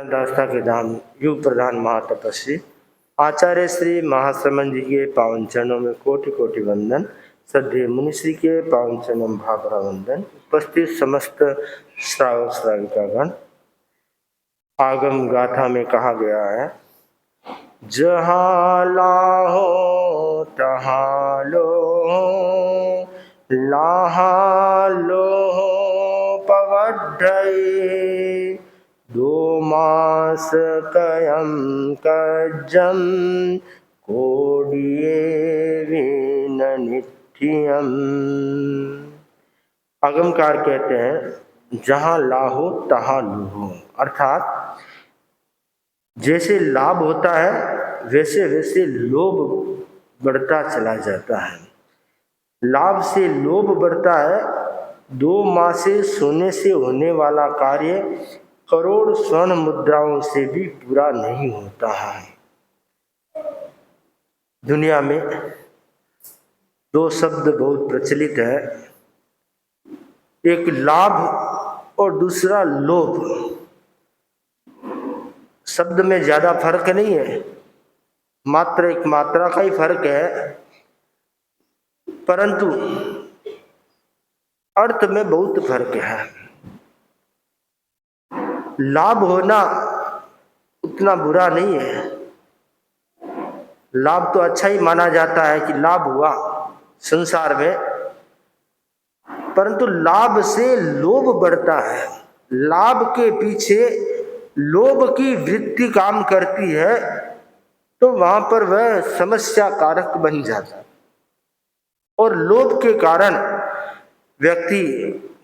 दास्ता के धाम युग प्रधान महातपस्वी आचार्य श्री महाश्रमण जी के पावन चरणों में कोटि कोटि वंदन। श्रद्धेय मुनिश्री के पावन चरणों में भावरा वंदन। उपस्थित समस्त श्रावक श्राविकागण, आगम गाथा में कहा गया है, जहाँ लाहो तहाँ लो, लाहा लो पवड्ढई, दो मास कयम कज्जम, कोडिये वीन नित्यम। आगमकार कहते हैं जहाँ लाहो तहाँ लूहो, अर्थात जैसे लाभ होता है वैसे वैसे लोभ बढ़ता चला जाता है। लाभ से लोभ बढ़ता है। 2 मासे सोने से होने वाला कार्य करोड़ स्वर्ण मुद्राओं से भी पूरा नहीं होता है। दुनिया में 2 शब्द बहुत प्रचलित है, एक लाभ और दूसरा लोभ। शब्द में ज्यादा फर्क नहीं है, मात्र एक मात्रा का ही फर्क है, परंतु अर्थ में बहुत फर्क है। लाभ होना उतना बुरा नहीं है। लाभ तो अच्छा ही माना जाता है कि लाभ हुआ संसार में, परंतु लाभ से लोभ बढ़ता है। लाभ के पीछे लोभ की वृत्ति काम करती है तो वहां पर वह समस्या कारक बन जाता है। और लोभ के कारण व्यक्ति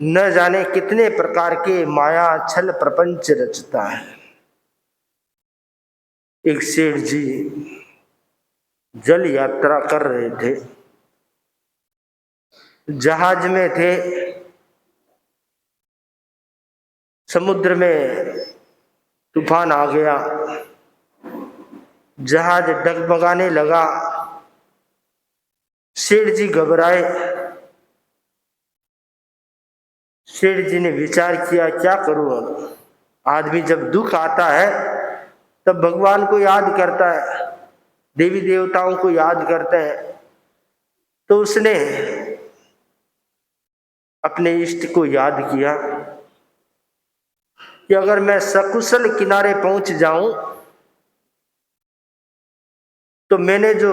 न जाने कितने प्रकार के माया छल प्रपंच रचता है। एक सेठ जी जल यात्रा कर रहे थे, जहाज में थे, समुद्र में तूफान आ गया, जहाज डगमगाने लगा। सेठ जी घबराए। सेठ जी ने विचार किया, क्या करूं अब? आदमी जब दुख आता है तब भगवान को याद करता है, देवी देवताओं को याद करता है। तो उसने अपने इष्ट को याद किया कि अगर मैं सकुशल किनारे पहुंच जाऊं तो मैंने जो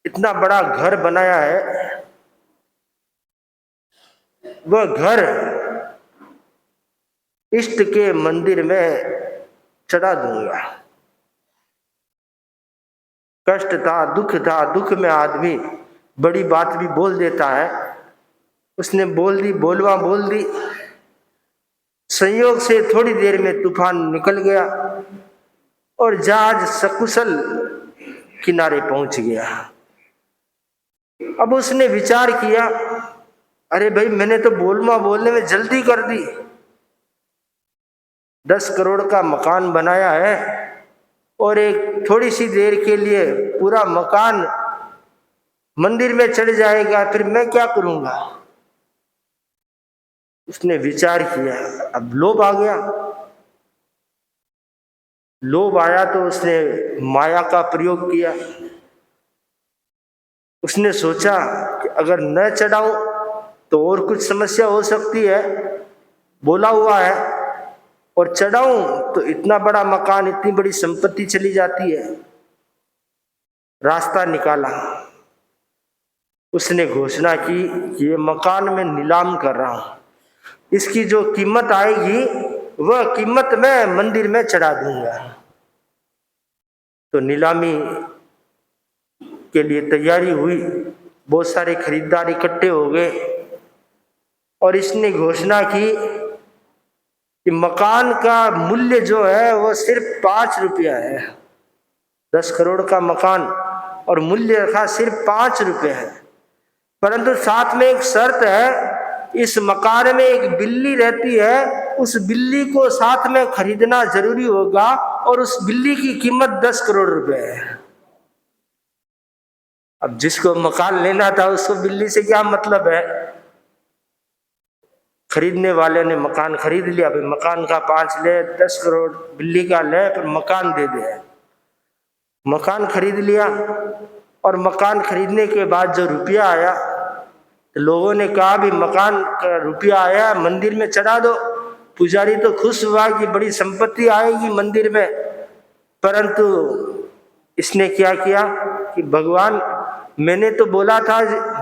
इतना बड़ा घर बनाया है वह घर इष्ट के मंदिर में चढ़ा दूंगा। कष्ट था, दुख में आदमी बड़ी बात भी बोल देता है। उसने बोल दी। संयोग से थोड़ी देर में तूफान निकल गया और जहाज सकुशल किनारे पहुंच गया। अब उसने विचार किया, अरे भाई, मैंने तो बोलने में जल्दी कर दी। 10 करोड़ का मकान बनाया है और एक थोड़ी सी देर के लिए पूरा मकान मंदिर में चढ़ जाएगा, फिर मैं क्या करूंगा? उसने विचार किया। अब लोभ आ गया। लोभ आया तो उसने माया का प्रयोग किया। उसने सोचा कि अगर न चढ़ाऊं तो और कुछ समस्या हो सकती है, बोला हुआ है, और चढ़ाऊं तो इतना बड़ा मकान, इतनी बड़ी संपत्ति चली जाती है। रास्ता निकाला। उसने घोषणा की कि ये मकान मैं नीलाम कर रहा हूं, इसकी जो कीमत आएगी वह कीमत मैं मंदिर में चढ़ा दूंगा। तो नीलामी के लिए तैयारी हुई, बहुत सारे खरीदार इकट्ठे हो गए और इसने घोषणा की कि मकान का मूल्य जो है वो सिर्फ 5 रुपया है। 10 करोड़ का मकान और मूल्य रखा सिर्फ 5 रुपये है, परंतु साथ में एक शर्त है, इस मकान में एक बिल्ली रहती है, उस बिल्ली को साथ में खरीदना जरूरी होगा और उस बिल्ली की कीमत 10 करोड़ रुपए है। अब जिसको मकान लेना था उसको बिल्ली से क्या मतलब है? खरीदने वाले ने मकान खरीद लिया, भाई मकान का 5 ले, 10 करोड़ बिल्ली का ले, पर मकान दे दे। मकान खरीद लिया और मकान खरीदने के बाद जो रुपया आया, तो लोगों ने कहा भी मकान का रुपया आया, मंदिर में चढ़ा दो। पुजारी तो खुश हुआ कि बड़ी संपत्ति आएगी मंदिर में, परंतु इसने क्या किया कि भगवान मैंने तो बोला था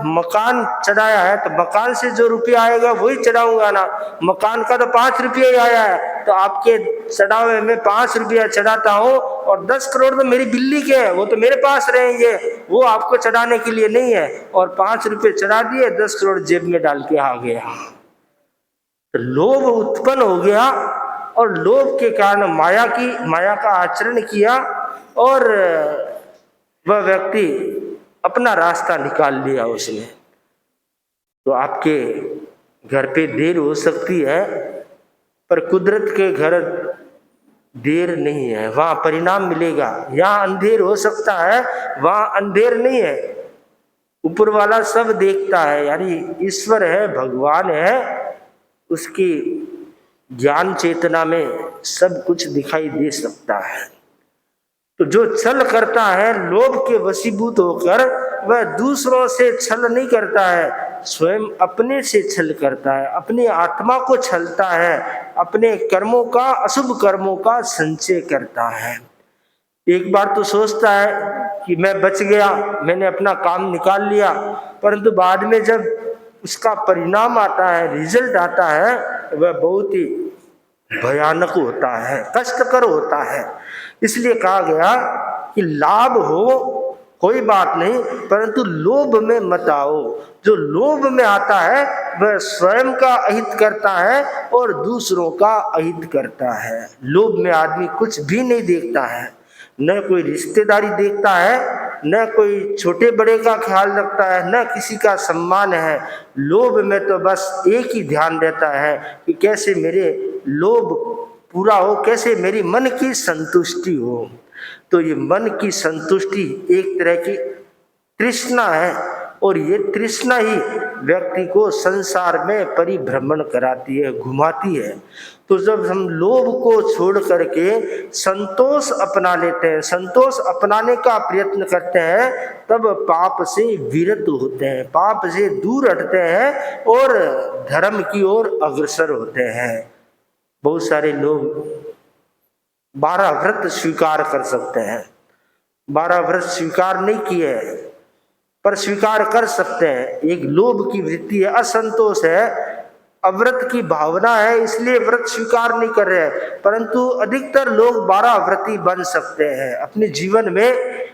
मकान चढ़ाया है, तो मकान से जो रुपया आएगा वही चढ़ाऊंगा ना। मकान का तो 5 रुपये ही आया है, तो आपके चढ़ावे में 5 रुपया चढ़ाता हूँ, और 10 करोड़ तो मेरी बिल्ली के हैं, वो तो मेरे पास रहेंगे, वो आपको चढ़ाने के लिए नहीं है। और 5 रुपये चढ़ा दिए, 10 करोड़ जेब में डाल के आ गया। तो लोभ उत्पन्न हो गया, और लोभ के कारण माया का आचरण किया, और वह व्यक्ति अपना रास्ता निकाल लिया उसने। तो आपके घर पे देर हो सकती है, पर कुदरत के घर देर नहीं है, वहां परिणाम मिलेगा। यहाँ अंधेर हो सकता है, वहां अंधेर नहीं है। ऊपर वाला सब देखता है, यानी ईश्वर है, भगवान है, उसकी ज्ञान चेतना में सब कुछ दिखाई दे सकता है। तो जो छल करता है लोभ के वशीभूत होकर, वह दूसरों से छल नहीं करता है, स्वयं अपने से छल करता है, अपनी आत्मा को छलता है, अपने कर्मों का, अशुभ कर्मों का संचय करता है। एक बार तो सोचता है कि मैं बच गया, मैंने अपना काम निकाल लिया, परंतु बाद में जब उसका परिणाम आता है, रिजल्ट आता है, वह बहुत ही भयानक होता है, कष्टकर होता है। इसलिए कहा गया कि लाभ हो कोई बात नहीं, परंतु लोभ में मत आओ। जो लोभ में आता है वह स्वयं का अहित करता है और दूसरों का अहित करता है। लोभ में आदमी कुछ भी नहीं देखता है, न कोई रिश्तेदारी देखता है, न कोई छोटे बड़े का ख्याल रखता है, न किसी का सम्मान है। लोभ में तो बस एक ही ध्यान रहता है कि कैसे मेरे लोभ पूरा हो, कैसे मेरी मन की संतुष्टि हो। तो ये मन की संतुष्टि एक तरह की तृष्णा है, और ये तृष्णा ही व्यक्ति को संसार में परिभ्रमण कराती है, घुमाती है। तो जब हम लोभ को छोड़ करके संतोष अपना लेते हैं, संतोष अपनाने का प्रयत्न करते हैं, तब पाप से विरत होते हैं, पाप से दूर हटते हैं और धर्म की ओर अग्रसर होते हैं। बहुत सारे लोग 12 व्रत स्वीकार कर सकते हैं, 12 व्रत स्वीकार नहीं किए पर स्वीकार कर सकते हैं। एक लोभ की वृत्ति है, असंतोष है, अव्रत की भावना है, इसलिए व्रत स्वीकार नहीं कर रहे हैं। परंतु अधिकतर लोग 12 व्रती बन सकते हैं अपने जीवन में।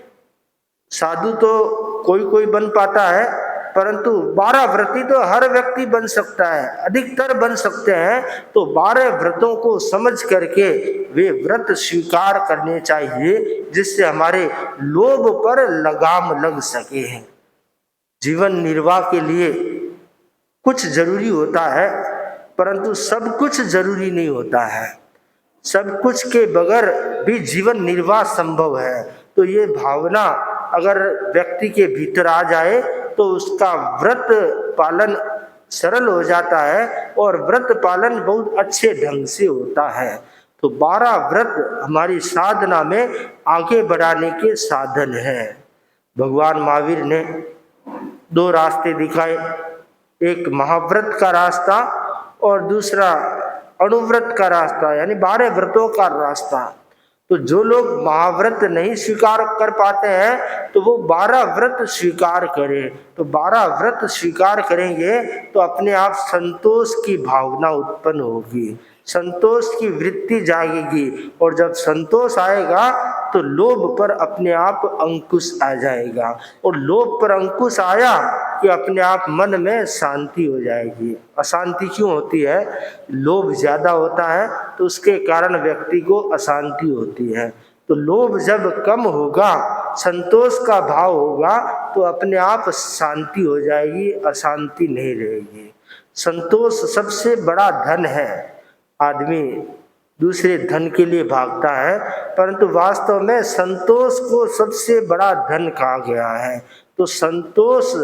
साधु तो कोई बन पाता है, परंतु 12 व्रती तो हर व्यक्ति बन सकता है, अधिकतर बन सकते हैं। तो 12 व्रतों को समझ करके वे व्रत स्वीकार करने चाहिए, जिससे हमारे लोभ पर लगाम लग सके। जीवन निर्वाह के लिए कुछ जरूरी होता है, परंतु सब कुछ जरूरी नहीं होता है। सब कुछ के बगैर भी जीवन निर्वाह संभव है। तो ये भावना अगर व्यक्ति के भीतर आ जाए तो उसका व्रत पालन सरल हो जाता है, और व्रत पालन बहुत अच्छे ढंग से होता है। तो 12 व्रत हमारी साधना में आगे बढ़ाने के साधन है। भगवान महावीर ने 2 रास्ते दिखाए, एक महाव्रत का रास्ता और दूसरा अणुव्रत का रास्ता, यानी 12 व्रतों का रास्ता। तो जो लोग महाव्रत नहीं स्वीकार कर पाते हैं तो वो 12 व्रत स्वीकार करें। तो 12 व्रत स्वीकार करेंगे तो अपने आप संतोष की भावना उत्पन्न होगी, संतोष की वृत्ति जागेगी, और जब संतोष आएगा तो लोभ पर अपने आप अंकुश आ जाएगा, और लोभ पर अंकुश आया कि अपने आप मन में शांति हो जाएगी। अशांति क्यों होती है? लोभ ज्यादा होता है तो उसके कारण व्यक्ति को अशांति होती है। तो लोभ जब कम होगा, संतोष का भाव होगा, तो अपने आप शांति हो जाएगी, अशांति नहीं रहेगी। संतोष सबसे बड़ा धन है। आदमी दूसरे धन के लिए भागता है, परंतु वास्तव में संतोष को सबसे बड़ा धन कहा गया है। तो संतोष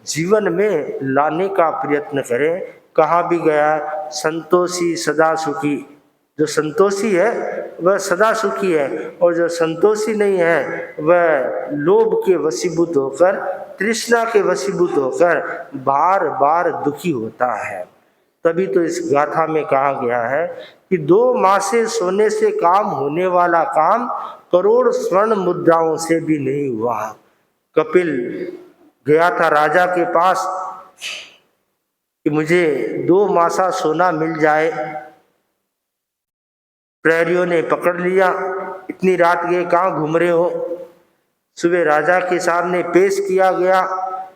जीवन में लाने का प्रयत्न करें, कहाँ भी गया, संतोषी सदा सुखी। जो संतोषी है वह सदा सुखी है, और जो संतोषी नहीं है वह लोभ के वशीभूत होकर, तृष्णा के वशीभूत होकर बार बार दुखी होता है। तभी तो इस गाथा में कहा गया है कि 2 मासे सोने से काम होने वाला काम करोड़ स्वर्ण मुद्राओं से भी नहीं हुआ। कपिल गया था राजा के पास कि मुझे 2 मासा सोना मिल जाए। प्रहरियों ने पकड़ लिया, इतनी रात गए कहाँ घूम रहे हो। सुबह राजा के सामने पेश किया गया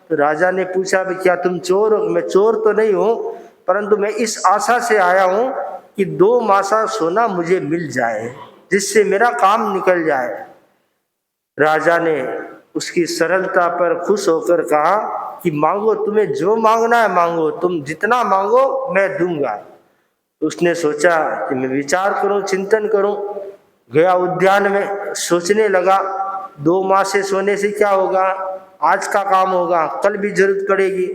तो राजा ने पूछा भी क्या तुम चोर हो? मैं चोर तो नहीं हूँ, परंतु मैं इस आशा से आया हूँ कि 2 मासा सोना मुझे मिल जाए, जिससे मेरा काम निकल जाए। राजा ने उसकी सरलता पर खुश होकर कहा कि मांगो, तुम्हें जो मांगना है मांगो, तुम जितना मांगो मैं दूंगा। उसने सोचा कि मैं विचार करूं, चिंतन करूं। गया उद्यान में, सोचने लगा 2 मासे सोने से क्या होगा, आज का काम होगा, कल भी जरूरत पड़ेगी।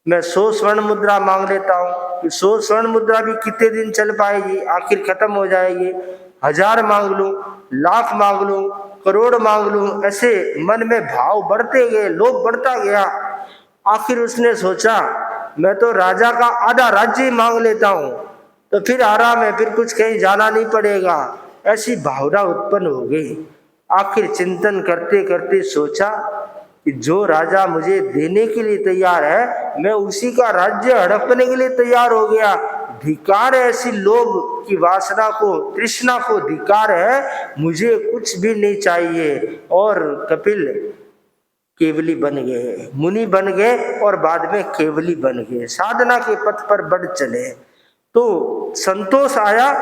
मैं 100 स्वर्ण मुद्रा मांग लेता हूँ। 100 स्वर्ण मुद्रा भी कितने दिन चल पाएगी, आखिर खत्म हो जाएगी। 1000 मांग लूं, लाख मांग लूं, करोड़ मांग लूं, ऐसे मन में भाव बढ़ते गए, लोभ बढ़ता गया। आखिर उसने सोचा मैं तो राजा का आधा राज्य ही मांग लेता हूँ, तो फिर आराम है, फिर कुछ कहीं जाना नहीं पड़ेगा। ऐसी भावना उत्पन्न हो गई। आखिर चिंतन करते करते सोचा कि जो राजा मुझे देने के लिए तैयार है, मैं उसी का राज्य हड़पने के लिए तैयार हो गया। धिक्कार है ऐसी लोभ की वासना को, तृष्णा को धिक्कार है, मुझे कुछ भी नहीं चाहिए। और कपिल केवली बन गए, मुनि बन गए और बाद में केवली बन गए, साधना के पथ पर बढ़ चले। तो संतोष आया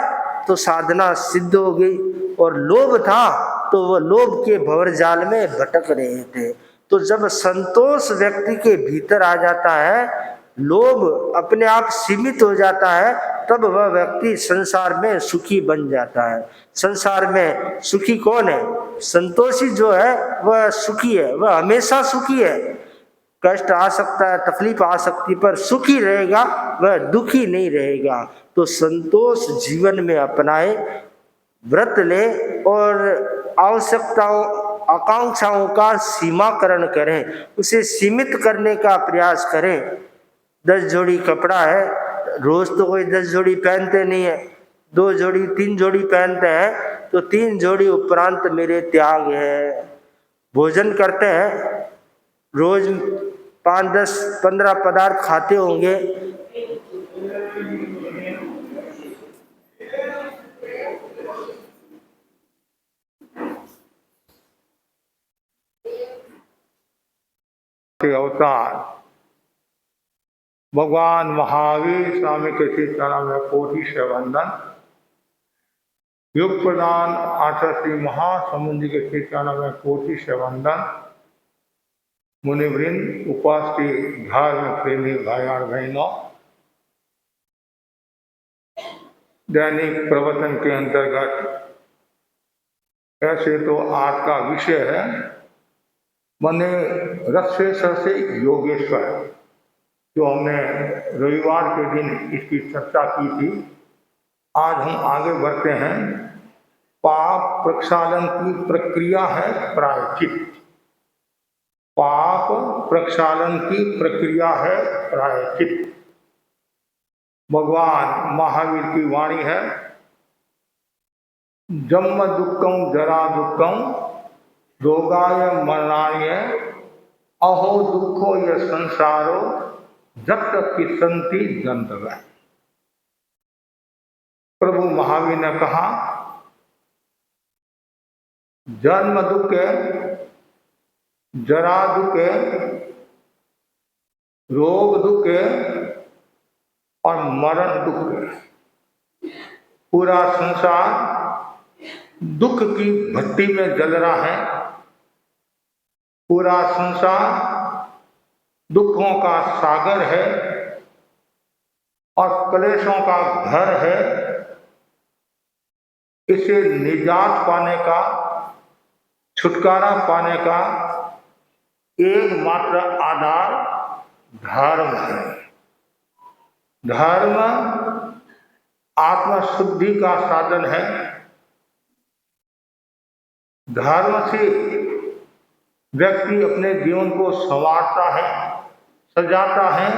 तो साधना सिद्ध हो गई, और लोभ था तो वह लोभ के भंवरजाल में भटक रहे थे। तो जब संतोष व्यक्ति के भीतर आ जाता है, लोभ अपने आप सीमित हो जाता है, तब वह व्यक्ति संसार में सुखी बन जाता है। संसार में सुखी कौन है? संतोषी जो है वह सुखी है, वह हमेशा सुखी है। कष्ट आ सकता है, तकलीफ आ सकती, पर सुखी रहेगा, वह दुखी नहीं रहेगा। तो संतोष जीवन में अपनाए, व्रत ले और आवश्यकताओं आकांक्षाओं का सीमाकरण करें, उसे सीमित करने का प्रयास करें। 10 जोड़ी कपड़ा है, रोज तो कोई 10 जोड़ी पहनते नहीं है, 2 जोड़ी 3 जोड़ी पहनते हैं, तो 3 जोड़ी उपरांत मेरे त्याग है। भोजन करते हैं, रोज 5, 10, 15 पदार्थ खाते होंगे, अवतार भगवान महावीर स्वामी के चरण में कोटि से वंदन। युग प्रधान आचार्य महासमुद्र के चरण में कोटि से वंदन। मुनिवृंद, उपास्य, धर्म प्रेमी भाई और बहनों, दैनिक प्रवचन के अंतर्गत ऐसे तो आज का विषय है मने रक्षेश्वर से योगेश्वर, जो हमने रविवार के दिन इसकी चर्चा की थी। आज हम आगे बढ़ते हैं। पाप प्रक्षालन की प्रक्रिया है प्रायश्चित। पाप प्रक्षालन की प्रक्रिया है प्रायश्चित। भगवान महावीर की वाणी है, जन्म दुक्खम जरा दुक्खम रोगाय मरणाय अहो दुखो ये संसारो जक्त पिसंति जंतव। प्रभु महावीर ने कहा जन्म दुख, जरा दुख, रोग दुख और मरण दुख, पूरा संसार दुख की भट्टी में जल रहा है। पूरा संसार दुखों का सागर है और क्लेशों का घर है। इसे निजात पाने का, छुटकारा पाने का एकमात्र आधार धर्म है। धर्म आत्म शुद्धि का साधन है। धर्म से व्यक्ति अपने जीवन को संवारता है, सजाता है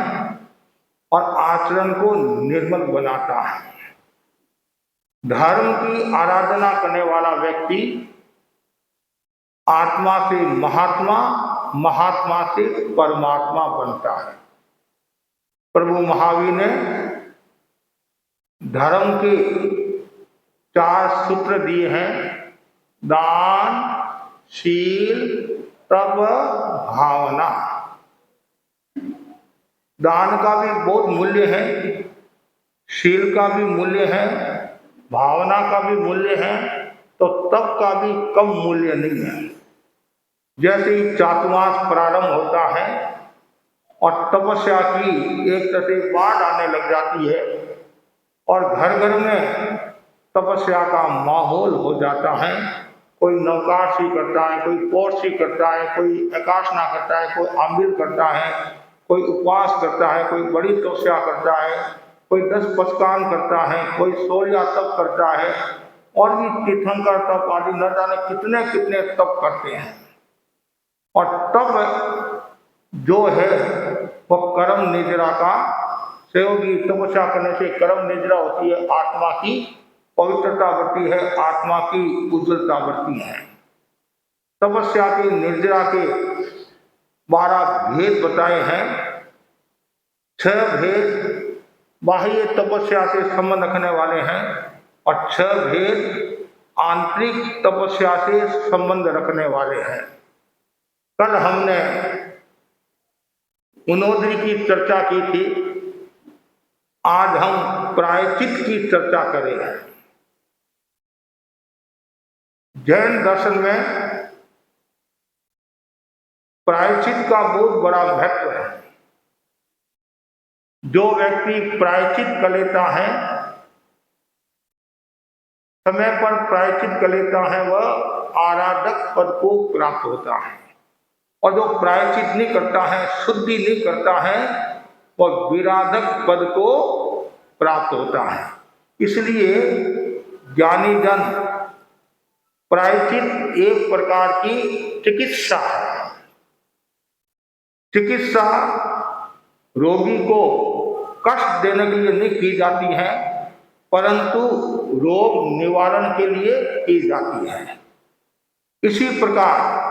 और आचरण को निर्मल बनाता है। धर्म की आराधना करने वाला व्यक्ति आत्मा से महात्मा, महात्मा से परमात्मा बनता है। प्रभु महावीर ने धर्म के 4 सूत्र दिए हैं: दान, शील, तप, भावना। दान का भी बहुत मूल्य है, शील का भी मूल्य है, भावना का भी मूल्य है, तो तप का भी कम मूल्य नहीं है। जैसे ही चातुर्मास प्रारंभ होता है और तपस्या की एक तरह से बाढ़ आने लग जाती है और घर घर में तपस्या का माहौल हो जाता है। कोई नवकाशी करता है, कोई पौर्षी करता है, कोई एकाशना करता है, कोई आंबिल करता है, कोई उपवास करता है, कोई बड़ी तपस्या करता है, कोई 10 पचकान करता है, कोई सोलिया तप करता है और भी तीर्थंकर तप आदि न जाने कितने कितने तप करते हैं। और तप जो है वह कर्म निद्रा का सहयोगी। तपस्या करने से कर्म निद्रा होती है, आत्मा की पवित्रता बढ़ती है, आत्मा की उज्ज्वलता बढ़ती है। तपस्या की निद्रा के 12 भेद बताए हैं। 6 भेद बाह्य तपस्या से संबंध रखने वाले हैं और 6 भेद आंतरिक तपस्या से संबंध रखने वाले हैं। कल हमने उनोद्री की चर्चा की थी, आज हम प्रायश्चित की चर्चा करेंगे। जैन दर्शन में प्रायश्चित का बहुत बड़ा महत्व है। जो व्यक्ति प्रायश्चित कर लेता है, समय पर प्रायश्चित कर लेता है, वह आराधक पद को प्राप्त होता है। और जो प्रायश्चित नहीं करता है, शुद्धि नहीं करता है, वह विराधक पद को प्राप्त होता है। इसलिए ज्ञानी जन प्रायश्चित एक प्रकार की चिकित्सा है। चिकित्सा रोगी को कष्ट देने के लिए नहीं की जाती है, परंतु रोग निवारण के लिए की जाती है। इसी प्रकार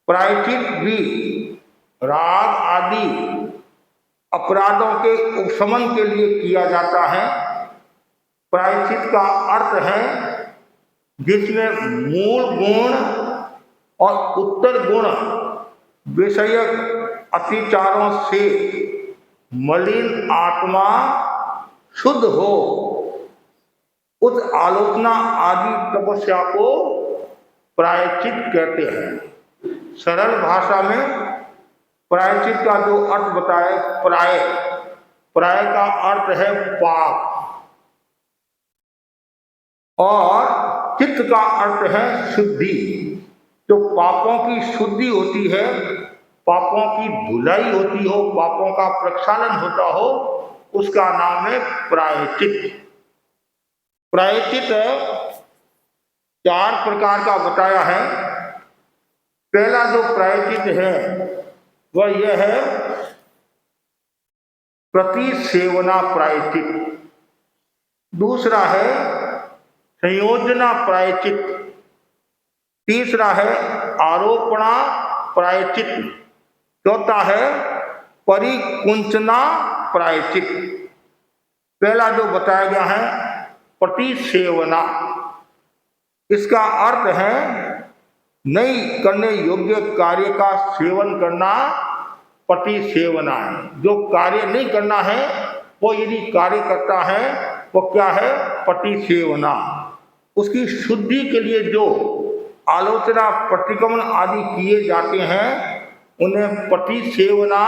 प्रायश्चित भी राग आदि अपराधों के उपशमन के लिए किया जाता है। प्रायश्चित का अर्थ है जिसमें मूल गुण और उत्तर गुण विषयक अतिचारों से मलिन आत्मा शुद्ध हो, उस आलोचना आदि तपस्या को प्रायश्चित कहते हैं। सरल भाषा में प्रायश्चित का जो अर्थ बताए, प्राय का अर्थ है पाप और चित्त का अर्थ है शुद्धि। जो पापों की शुद्धि होती है, पापों की धुलाई होती हो, पापों का प्रक्षालन होता हो, उसका नाम है प्रायश्चित। प्रायश्चित 4 प्रकार का बताया है। पहला जो प्रायश्चित है वह यह है प्रतिसेवना प्रायश्चित। दूसरा है संयोजना प्रायश्चित। तीसरा है आरोपणा प्रायश्चित। चौथा है परिकुंचना प्रायश्चित। पहला जो बताया गया है प्रतिसेवना, इसका अर्थ है नहीं करने योग्य कार्य का सेवन करना प्रतिसेवना है। जो कार्य नहीं करना है वो यदि कार्य करता है वो क्या है? प्रतिसेवना। उसकी शुद्धि के लिए जो आलोचना प्रतिक्रमण आदि किए जाते हैं उन्हें प्रतिसेवना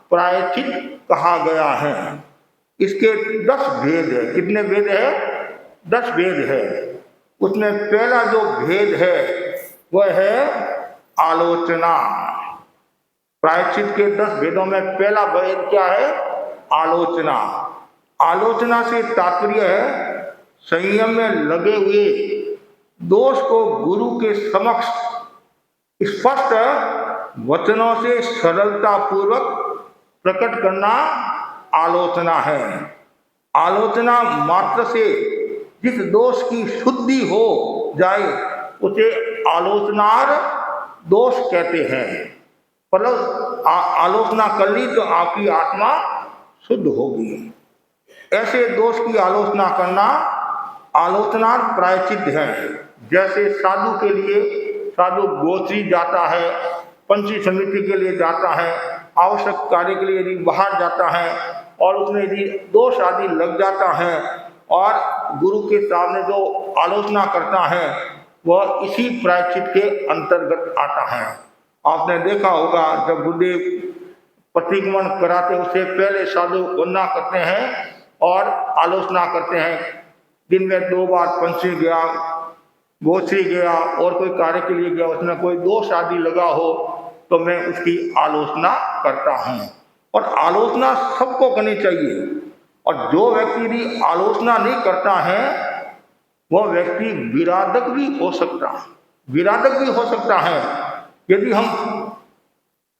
प्रायश्चित कहा गया है। इसके 10 भेद है। कितने भेद है? 10 भेद है। उसमें पहला जो भेद है वह है आलोचना। प्रायश्चित के 10 भेदों में पहला भेद क्या है? आलोचना। आलोचना से तात्पर्य है संयम में लगे हुए दोष को गुरु के समक्ष स्पष्ट वचनों से सरलता पूर्वक प्रकट करना आलोचना है। आलोचना मात्र से जिस दोष की शुद्धि हो जाए उसे आलोचनार दोष कहते हैं। मतलब आलोचना कर ली तो आपकी आत्मा शुद्ध होगी। ऐसे दोष की आलोचना करना आलोचनार प्रायश्चित है। जैसे साधु के लिए साधु गोत्री जाता है, पंची समिति के लिए जाता है, आवश्यक कार्य के लिए यदि बाहर जाता है और उसमें यदि दोष आदि लग जाता है और गुरु के सामने जो आलोचना करता है वह इसी प्रायश्चित के अंतर्गत आता है। आपने देखा होगा जब गुरुदेव प्रतिक्रमण कराते उससे पहले साधु वंदना करते हैं और आलोचना करते हैं। दिन में 2 बार पंची गया, गोत्री गया और कोई कार्य के लिए गया, उसमें कोई दोष आदि लगा हो तो मैं उसकी आलोचना करता हूँ। और आलोचना सबको करनी चाहिए। और जो व्यक्ति यदि आलोचना नहीं करता है वह व्यक्ति विराधक भी हो सकता है। विराधक भी हो सकता है। यदि हम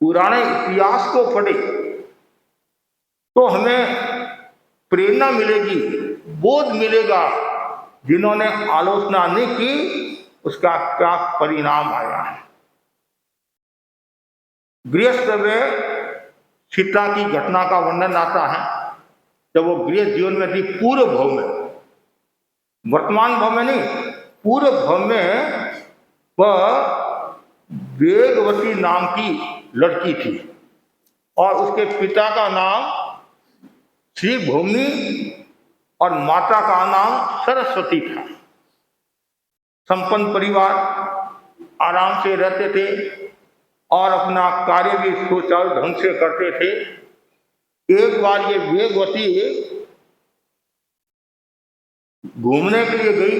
पुराने इतिहास को पढ़े तो हमें प्रेरणा मिलेगी, बोध मिलेगा। जिन्होंने आलोचना नहीं की उसका क्या परिणाम आया है। गृहस्थ में सीता की घटना का वर्णन आता है। जब वो गृहस्थ जीवन में थी, पूर्व भाव में, वर्तमान भाव में नहीं, पूर्व भाव में वह वेगवती नाम की लड़की थी और उसके पिता का नाम श्री भूमि और माता का नाम सरस्वती था। संपन्न परिवार, आराम से रहते थे और अपना कार्य भी सुचारू ढंग से करते थे। एक बार ये वेगवती घूमने के लिए गई।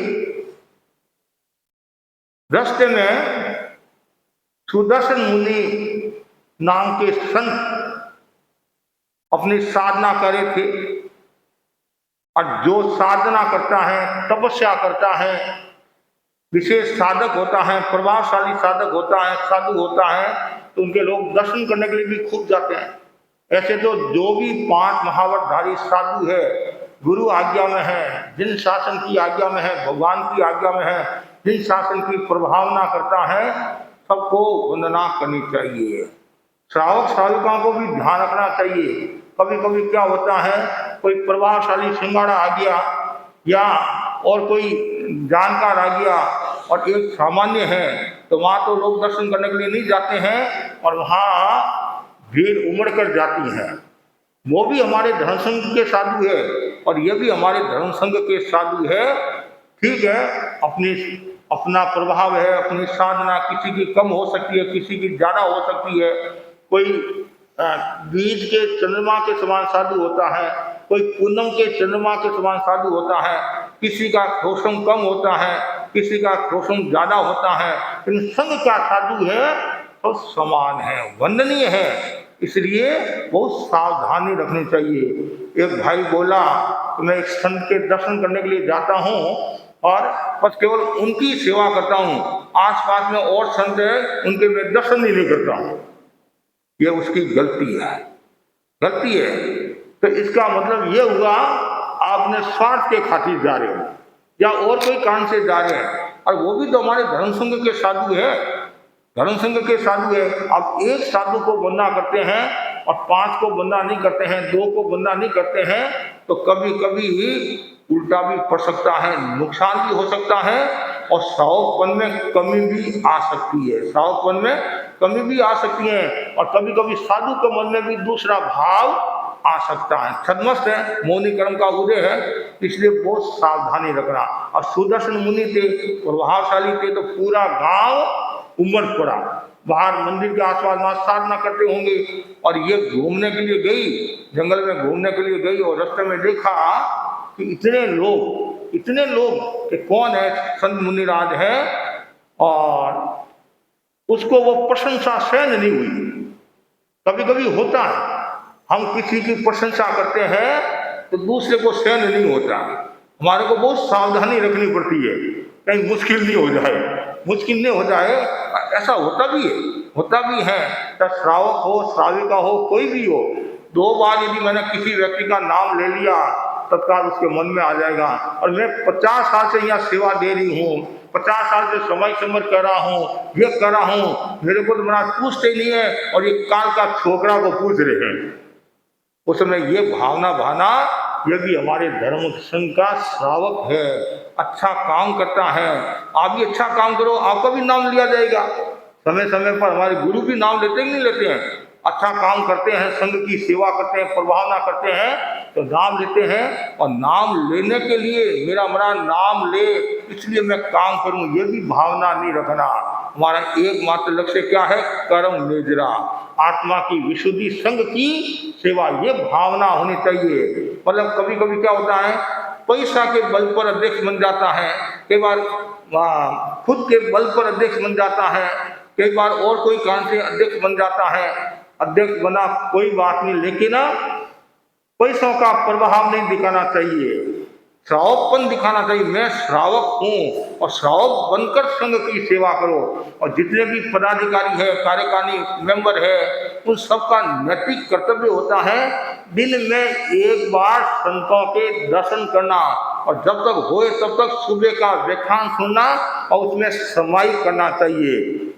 रास्ते में सुदर्शन मुनि नाम के संत अपनी साधना कर रहे थे। और जो साधना करता है, तपस्या करता है, विशेष साधक होता है, प्रभावशाली साधक होता है, साधु होता है, तो उनके लोग दर्शन करने के लिए भी खूब जाते हैं। ऐसे तो जो भी 5 महावतधारी साधु है, गुरु आज्ञा में है, जिन शासन की आज्ञा में है, भगवान की आज्ञा में है, जिन शासन की प्रभावना करता है, सबको वंदना करनी चाहिए। श्रावक श्राविकाओं को भी ध्यान रखना चाहिए। कभी कभी क्या होता है, कोई प्रभावशाली सिंगाड़ा आ गया या और कोई जानकार आ गया और एक सामान्य है, तो वहाँ तो लोग दर्शन करने के लिए नहीं जाते हैं और वहाँ भीड़ उमड़ कर जाती है। वो भी हमारे धर्म संघ के साधु है और ये भी हमारे धर्म संघ के साधु है। ठीक है, अपना प्रभाव है, अपनी साधना किसी की कम हो सकती है, किसी की ज़्यादा हो सकती है। कोई बीज के चंद्रमा के समान साधु होता है, कोई पूनम के चंद्रमा के समान साधु होता है, किसी का क्रोशम कम होता है, किसी का क्रोशम ज़्यादा होता है। लेकिन संघ का साधु है तो समान है, वंदनीय है। इसलिए बहुत सावधानी रखनी चाहिए। एक भाई बोला कि मैं एक संत के दर्शन करने के लिए जाता हूँ और बस केवल उनकी सेवा करता हूँ, आसपास में और संत है उनके मैं दर्शन ही नहीं करता हूँ। ये उसकी गलती है, गलती है। तो इसका मतलब ये हुआ आपने स्वार्थ के खातिर जा रहे हो या और कोई कारण से जा रहे हैं। और वो भी तो हमारे धर्म संघ के साधु है, धर्म संघ के साधु है। अब एक साधु को वंदना करते हैं और 5 को वंदना नहीं करते हैं, 2 को वंदना नहीं करते हैं, तो कभी कभी उल्टा भी पड़ सकता है, नुकसान भी हो सकता है और सावकपन में कमी भी आ सकती है। सावकपन में कमी भी आ सकती है और कभी कभी साधु के मन में भी दूसरा भाव आ सकता है। छद्मस्त है, मौनी कर्म का उदय है, इसलिए बहुत सावधानी रखना। और सुदर्शन मुनि थे, प्रभावशाली थे, तो पूरा गांव उमड़ पड़ा। बाहर मंदिर के आसपास वहां साधना करते होंगे और ये घूमने के लिए गई, जंगल में घूमने के लिए गई और रास्ते में देखा कि इतने लोग कि कौन है, संत मुनिराज है, और उसको वो प्रशंसा सहन नहीं हुई। कभी कभी होता है हम किसी की प्रशंसा करते हैं तो दूसरे को सहन नहीं होता, हमारे को बहुत सावधानी रखनी पड़ती है, कहीं मुश्किल नहीं हो जाए, मुश्किल नहीं हो जाए। ऐसा होता भी है, चाहे श्रावक हो, श्राविका हो, कोई भी हो, 2 बार यदि मैंने किसी व्यक्ति का नाम ले लिया तत्काल उसके मन में आ जाएगा। और मैं 50 साल से यहाँ सेवा दे रही हूँ, 50 साल से समय समय कर रहा हूँ, ये कर रहा हूँ, मेरे को तो महाराज पूछते ही नहीं है, और ये काल का छोकरा को पूछ रहे हैं। उस समय ये भावना भाना, ये भी हमारे धर्म संघ का श्रावक है, अच्छा काम करता है। आप भी अच्छा काम करो, आपका भी नाम लिया जाएगा। समय समय पर हमारे गुरु भी नाम लेते ही नहीं लेते हैं, अच्छा काम करते हैं, संघ की सेवा करते हैं, प्रभावना करते हैं तो नाम लेते हैं। और नाम लेने के लिए मेरा नाम ले इसलिए मैं काम करूं, ये भी भावना नहीं रखना। हमारा एकमात्र लक्ष्य क्या है? कर्म निजरा, आत्मा की विशुद्धि, संघ की सेवा, ये भावना होनी चाहिए। मतलब कभी कभी क्या होता है, पैसा के बल पर अध्यक्ष बन जाता है, कई बार खुद के बल पर अध्यक्ष बन जाता है, कई बार और कोई कारण से अध्यक्ष बन जाता है। अध्यक्ष बना कोई बात नहीं, लेकिन पैसों का प्रभाव नहीं दिखाना चाहिए, श्रावकपन दिखाना चाहिए। मैं श्रावक हूँ और श्रावक बनकर संघ की सेवा करो। और जितने भी पदाधिकारी है, कार्यकारिणी मेंबर है, उन सबका नैतिक कर्तव्य होता है दिन में एक बार संतों के दर्शन करना, और जब तक होए तब तक सुबह का व्याख्यान सुनना और उसमें समाई करना चाहिए।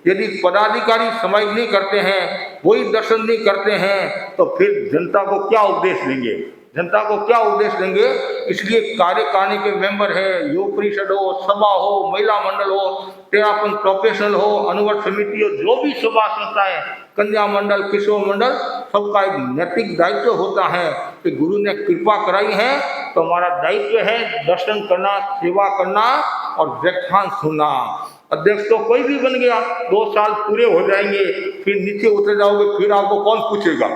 यदि पदाधिकारी समाई नहीं करते हैं, वही दर्शन नहीं करते हैं, तो फिर जनता को क्या उपदेश देंगे, जनता को क्या उपदेश देंगे। इसलिए कार्यकारिणी के मेंबर है, योग परिषद हो, सभा हो, महिला मंडल हो, तेरापन प्रोफेशनल हो, अनुवर्त समिति हो, जो भी सभा संस्था है, कन्या मंडल, किशोर मंडल, सबका एक नैतिक दायित्व होता है कि गुरु ने कृपा कराई है तो हमारा दायित्व है दर्शन करना, सेवा करना और व्याख्यान सुनना। अध्यक्ष तो कोई भी बन गया, 2 साल पूरे हो जाएंगे, फिर नीचे उतर जाओगे, फिर आपको कौन पूछेगा।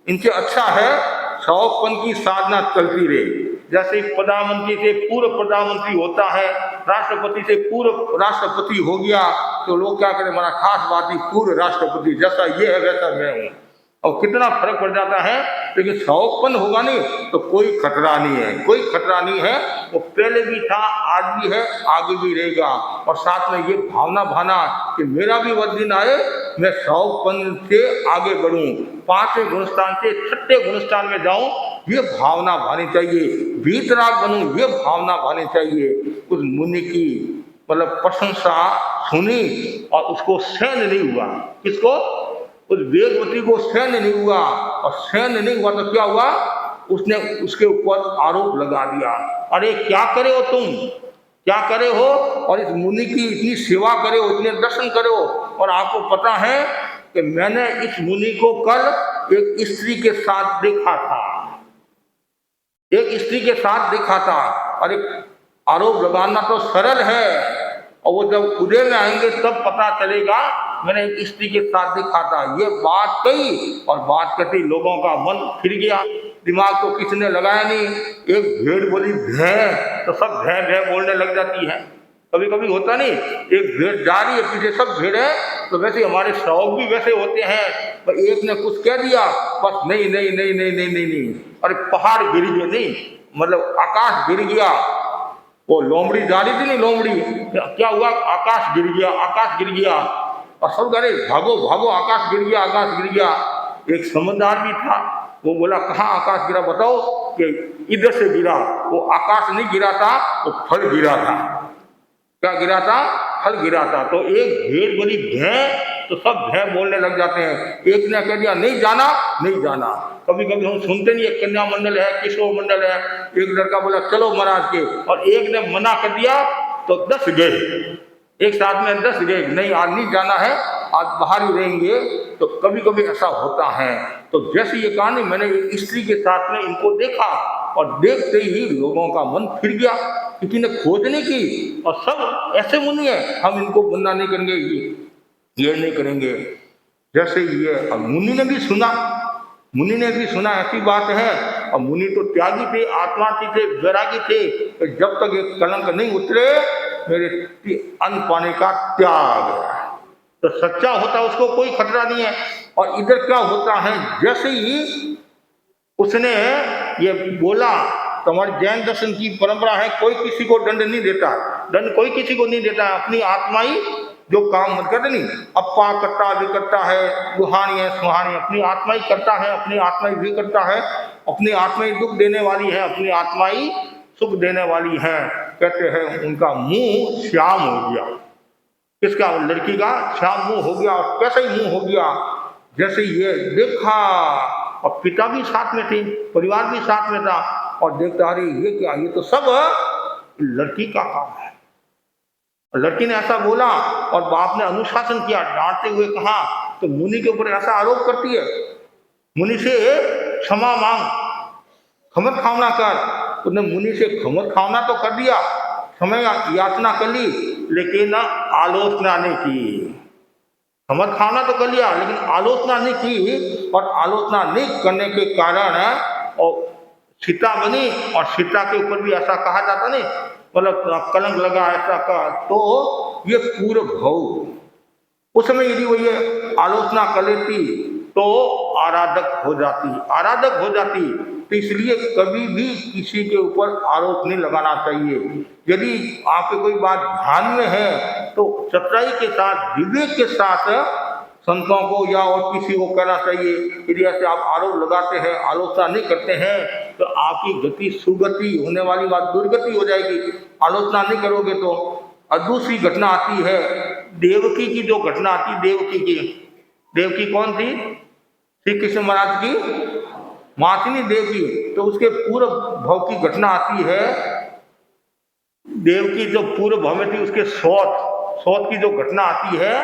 इनसे अच्छा है श्रावकपन की साधना चलती रहे। जैसे प्रधानमंत्री से पूर्व प्रधानमंत्री होता है, राष्ट्रपति से पूर्व राष्ट्रपति हो गया, तो लोग क्या करें, हमारा खास बात ही पूर्व राष्ट्रपति, जैसा ये है वैसा मैं हूँ, और कितना फर्क पड़ जाता है। लेकिन श्रावकपन होगा नहीं तो कोई खतरा नहीं है, कोई खतरा नहीं है। वो पहले भी था, आज भी है, आगे भी रहेगा। और साथ में ये भावना भाना कि मेरा भी वह दिन आए, मैं श्रावकपन से आगे बढ़ूं, 5वें गुणस्थान से 6ठे गुणस्थान में जाऊं, ये भावना भानी चाहिए। वीतराग बनूं, ये भावना भानी चाहिए। उस मुनि की मतलब प्रशंसा सुनी और उसको सहन नहीं हुआ। किसको? उस वेदवती को सहन नहीं हुआ, और सहन नहीं हुआ तो क्या हुआ, उसने उसके ऊपर आरोप लगा दिया, अरे क्या करे हो तुम, क्या करे हो, और इस मुनि की इतनी सेवा करे हो, इतने दर्शन करे हो, और आपको पता है कि मैंने इस मुनि को कल एक स्त्री के साथ देखा था, एक स्त्री के साथ देखा था। अरे आरोप लगाना तो सरल है, और वो जब उदय में आएंगे तब पता चलेगा मैंने एक स्त्री के साथ देखा था। ये बात कही और बात करती लोगों का मन फिर गया, दिमाग तो किसने लगाया नहीं। एक भेड़ बोली भैं, तो सब भैं भैं बोलने लग जाती है। कभी कभी होता नहीं, एक भेड़ जा रही है, पीछे सब भेड़ है, तो वैसे हमारे श्रावक भी वैसे होते हैं। पर एक ने कुछ कह दिया, बस नहीं नहीं नहीं नहीं नहीं नहीं नहीं, अरे पहाड़ गिर गया, नहीं मतलब आकाश गिर गया। वो लोमड़ी जा रही थी नहीं, लोमड़ी, क्या हुआ, आकाश गिर गया, आकाश गिर गया, और सब कह रहे भागो भागो, आकाश गिर गया, आकाश गिर गया। एक समझदार भी था, वो बोला कहाँ आकाश गिरा बताओ, कि इधर से गिरा। वो आकाश नहीं गिरा था, वो फल गिरा था। क्या गिरा था? फल गिरा था। तो एक भेड़ बोली भैं, तो सब भैं बोलने लग जाते हैं। एक ने कह दिया नहीं जाना, नहीं जाना। कभी कभी हम सुनते नहीं, एक कन्या मंडल है, किशोर मंडल है, एक लड़का बोला चलो महाराज के, और एक ने मना कर दिया तो 10 गए, एक साथ में 10 गए, नहीं आज नहीं जाना है, आज बाहर ही रहेंगे। तो कभी कभी ऐसा होता है। तो जैसे ये कहानी, मैंने एक स्त्री के साथ में इनको देखा, और देखते ही लोगों का मन फिर गया, किसी ने खोज नहीं की, और सब ऐसे मुनि है, हम इनको बंदा नहीं करेंगे, ये नहीं करेंगे। जैसे ये अब मुनि ने भी सुना, मुनि ने भी सुना ऐसी बात है। और मुनि तो त्यागी थे, आत्मार्थी थे, वैरागी थे, तो जब तक ये कलंक नहीं उतरे मेरे अन्न पाने का त्याग है। तो सच्चा होता उसको कोई खतरा नहीं है। और इधर क्या होता है, जैसे ही उसने ये बोला, तो हमारी जैन दर्शन की परंपरा है, कोई किसी को दंड नहीं देता, दंड कोई किसी को नहीं देता, अपनी आत्मा ही जो काम करते नहीं, अप्पा करता विकर्ता है, दुहानी है सुहानी, अपनी आत्मा ही करता है, अपनी आत्मा ही विकर्ता है, अपनी आत्मा ही दुख देने वाली है, अपनी आत्मा ही सुख देने वाली है। कहते हैं उनका मुंह श्याम हो गया। किसका? लड़की का श्याम मुंह हो गया। और कैसे ही मुंह हो गया? जैसे ये देखा, और पिता भी साथ में थे, परिवार भी साथ में था, और देखता अरे ये क्या, ये तो सब लड़की का काम है। लड़की ने ऐसा बोला और बाप ने अनुशासन किया, डांटते हुए कहा, तो मुनि के ऊपर ऐसा आरोप करती है, मुनि से क्षमा मांग, खमत खावना कर। उसने मुनि से खमत खावना तो कर दिया, क्षमा याचना कर ली, लेकिन आलोचना नहीं की। खमत खावना तो कर लिया, लेकिन आलोचना नहीं की, और आलोचना नहीं करने के कारण और सीता बनी, और सीता के ऊपर भी ऐसा कहा जाता नहीं, मतलब कलंक लगा ऐसा कहा। तो ये पूर्व भव, उस समय यदि वो ये आलोचना कर लेती तो आराधक हो जाती, आराधक हो जाती। तो इसलिए कभी भी किसी के ऊपर आरोप नहीं लगाना चाहिए। यदि आपके कोई बात ध्यान में है तो सच्चाई के साथ, विवेक के साथ संतों को या और किसी को कहना चाहिए। यदि ऐसे आप आरोप लगाते हैं, आलोचना नहीं करते हैं, तो आपकी गति सुगति होने वाली बात दुर्गति हो जाएगी। आलोचना नहीं करोगे तो। और दूसरी घटना आती है देवकी की, जो घटना आती देवकी की। देवकी कौन थी? श्री कृष्ण महाराज की माँ थी नहीं देवकी। तो उसके पूर्व भव की घटना आती है। देवकी जो पूर्व भव में थी, उसके सौत की जो घटना आती है,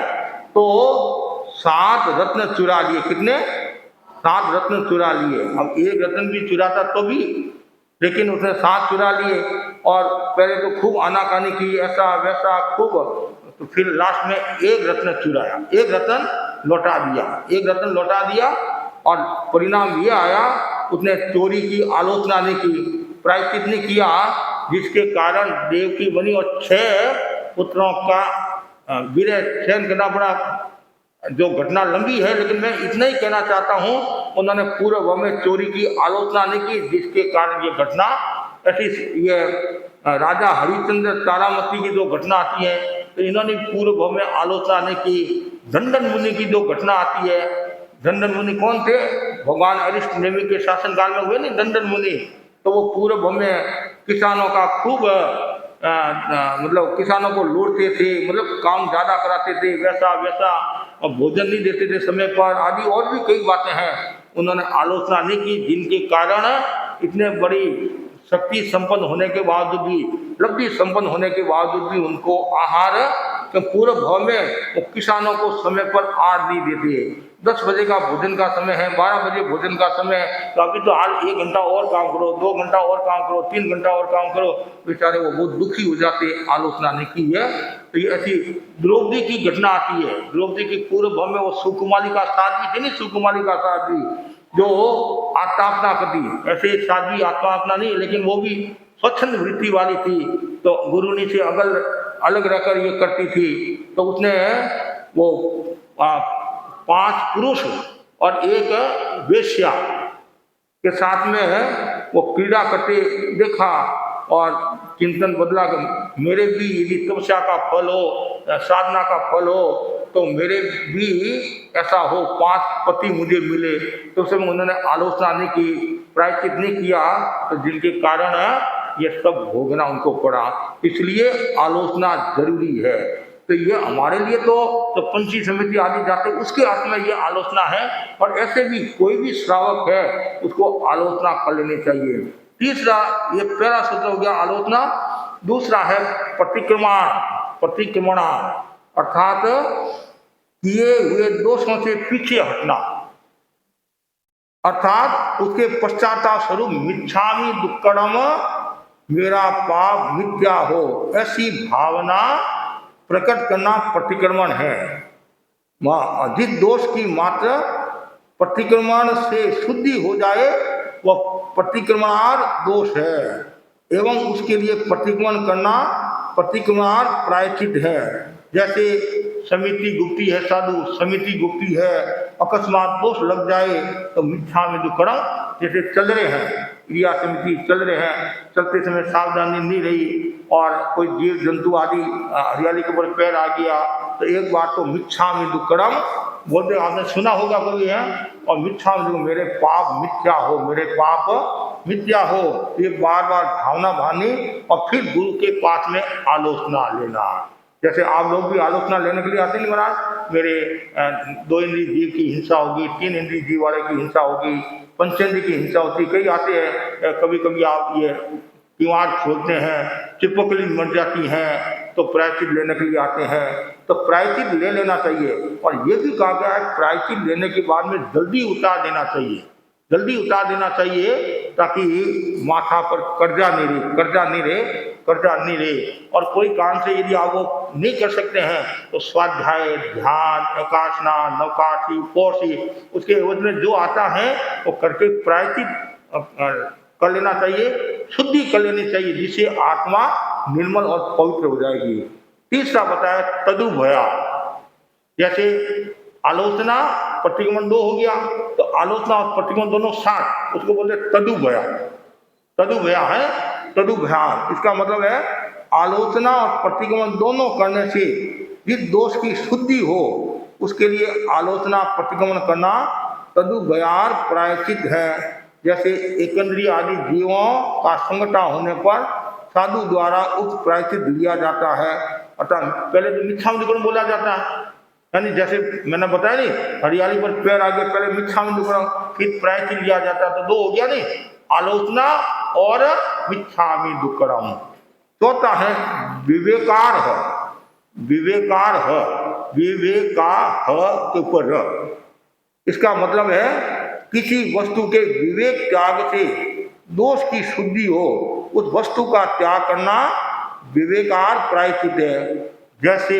तो 7 रत्न चुरा लिए। कितने? 7 रत्न चुरा लिए। अब एक रत्न भी चुराता तो भी, लेकिन उसने 7 चुरा लिए। और पहले तो खूब आनाकानी की, ऐसा वैसा खूब, तो फिर लास्ट में एक रत्न चुराया, एक रत्न लौटा दिया, एक रत्न लौटा दिया। और परिणाम ये आया, उसने चोरी की, आलोचना नहीं की, प्रायश्चित नहीं किया, जिसके कारण देवकी बनी और 6 पुत्रों का वीर्य सहन करना पड़ा। जो घटना लंबी है, लेकिन मैं इतना ही कहना चाहता हूँ, उन्होंने पूर्व में चोरी की, आलोचना नहीं की, जिसके कारण ये घटना ऐसी। ये राजा हरिश्चंद्र तारामती की जो घटना आती है, तो इन्होंने पूर्व में आलोचना नहीं की। दंडन मुनि की जो घटना आती है, दंडन मुनि कौन थे? भगवान अरिष्ट नेमि के शासनकाल में हुए नहीं दंडन मुनि। तो वो पूर्व में किसानों का खूब मतलब किसानों को लूटते थे, मतलब काम ज़्यादा कराते थे, वैसा वैसा, और भोजन नहीं देते थे समय पर, आदि और भी कई बातें हैं। उन्होंने आलोचना नहीं की, जिनके कारण इतने बड़ी शक्ति संपन्न होने के बावजूद भी, लब्धि संपन्न होने के बावजूद भी उनको आहार के पूर्व भाव में वो किसानों को समय पर आहार नहीं देते। 10 बजे का भोजन का समय है, 12 बजे भोजन का समय है, तो अभी तो आज 1 घंटा और काम करो, 2 घंटा और काम करो, 3 घंटा और काम करो। बेचारे वो बहुत दुखी हो जाते, आलोचना नहीं की है। तो ये ऐसी द्रौपदी की घटना आती है। द्रौपदी की पूर्व भाव में वो सुकुमारी का साध्वी थी नहीं, सुकुमारी का साध्वी, जो आत्मापना करती, ऐसे साध्वी आत्मापना नहीं, लेकिन वो भी स्वच्छंद वृत्ति वाली थी। तो गुरुनी से अलग रहकर ये करती थी। तो उसने वो 5 पुरुष और 1 वेश्या के साथ में वो क्रीड़ा करते देखा, और चिंतन बदला कि मेरे भी यदि तपस्या का फल हो, साधना का फल हो, तो मेरे भी ऐसा हो, 5 पति मुझे मिले। तो उस समय उन्होंने आलोचना नहीं की, प्रायश्चित नहीं किया, तो जिनके कारण ये सब भोगना उनको पड़ा। इसलिए आलोचना जरूरी है। तो ये हमारे लिए तो पंची समिति आदि जाते, उसके अर्थ में ये आलोचना है। और ऐसे भी कोई भी श्रावक है, उसको आलोचना कर लेनी चाहिए। तीसरा, ये पहला सूत्र हो गया आलोचना। दूसरा है प्रतिक्रमण, अर्थात किए हुए दोषों से पीछे हटना, अर्थात उसके पश्चाताप स्वरूप मिच्छामि दुक्कड़म, मेरा पाप मिथ्या हो, ऐसी भावना प्रकट करना प्रतिक्रमण है। जिस दोष की मात्र प्रतिक्रमण से शुद्धि हो जाए वह प्रतिक्रमणार दोष है, एवं उसके लिए प्रतिक्रमण करना प्रतिक्रमणार प्रायश्चित है। जैसे समिति गुप्ती है, साधु समिति गुप्ती है, अकस्मात दोष लग जाए तो मिथ्यामि दुक्कड़म, जैसे चल रहे हैं क्रिया समिति चल रहे हैं, चलते समय सावधानी नहीं रही और कोई जीव जंतु आदि हरियाली के ऊपर पैर आ गया तो एक बार तो मिथ्यामि दुक्कड़म बोलते, आपने सुना होगा कभी है, और मिथ्यामि, मेरे पाप मिथ्या हो, मेरे पाप मिथ्या हो, ये बार बार भावना भानी और फिर गुरु के पास में आलोचना लेना। जैसे आप लोग भी आलोचना लेने के लिए आते नहीं महाराज, मेरे 2 इंद्रिय जीव की हिंसा होगी, 3 इंद्रिय जीव वाले की हिंसा होगी, पंचेंद्रिय की हिंसा होती, कई आते हैं। कभी कभी आप ये किवाड़ खोलते हैं, चिपकली मर जाती हैं तो प्रायश्चित लेने के लिए आते हैं, तो प्रायश्चित ले लेना चाहिए। और ये भी कहा गया है प्रायश्चित लेने के बाद में जल्दी उतार देना चाहिए, जल्दी उतार देना चाहिए, ताकि माथा पर कर्जा नहीं रहे। और कोई काम से यदि आप वो नहीं कर सकते हैं तो स्वाध्याय, ध्यान, एकासना, नवकाशी, उपवासी, उसके एवज में जो आता है वो करके प्रायश्चित कर लेना चाहिए, शुद्धि कर लेनी चाहिए, जिससे आत्मा निर्मल और पवित्र हो जाएगी। तीसरा बताया तदुभया, जैसे आलोचना प्रतिगमन 2 हो गया, तो आलोचना और प्रतिगमन दोनों साथ, उसको बोलते तदुभया। तदुभया है तदुभयान, इसका मतलब है आलोचना और प्रतिगमन दोनों करने से जिस दोष की शुद्धि हो उसके लिए आलोचना प्रतिगमन करना तदुभयार प्रायश्चित है। जैसे एकंद्रीय आदि जीवों का संगठन होने पर साधु द्वारा उक्त प्रायश्चित लिया जाता है। अर्थात पहले तो मिथ्यामि दुक्कड़म बोला जाता है, यानी जैसे मैंने बताया नहीं, हरियाली पर पैर आगे, पहले मिथ्यामि दुक्कड़म, फिर प्रायश्चित लिया जाता है, तो 2 हो गया नहीं, आलोचना और मिथ्यामि दुक्कड़म। चौथा है विवेकार के ऊपर, इसका मतलब है किसी वस्तु के विवेक त्याग से दोष की शुद्धि हो, उस वस्तु का त्याग करना विवेकार प्रायश्चित है। जैसे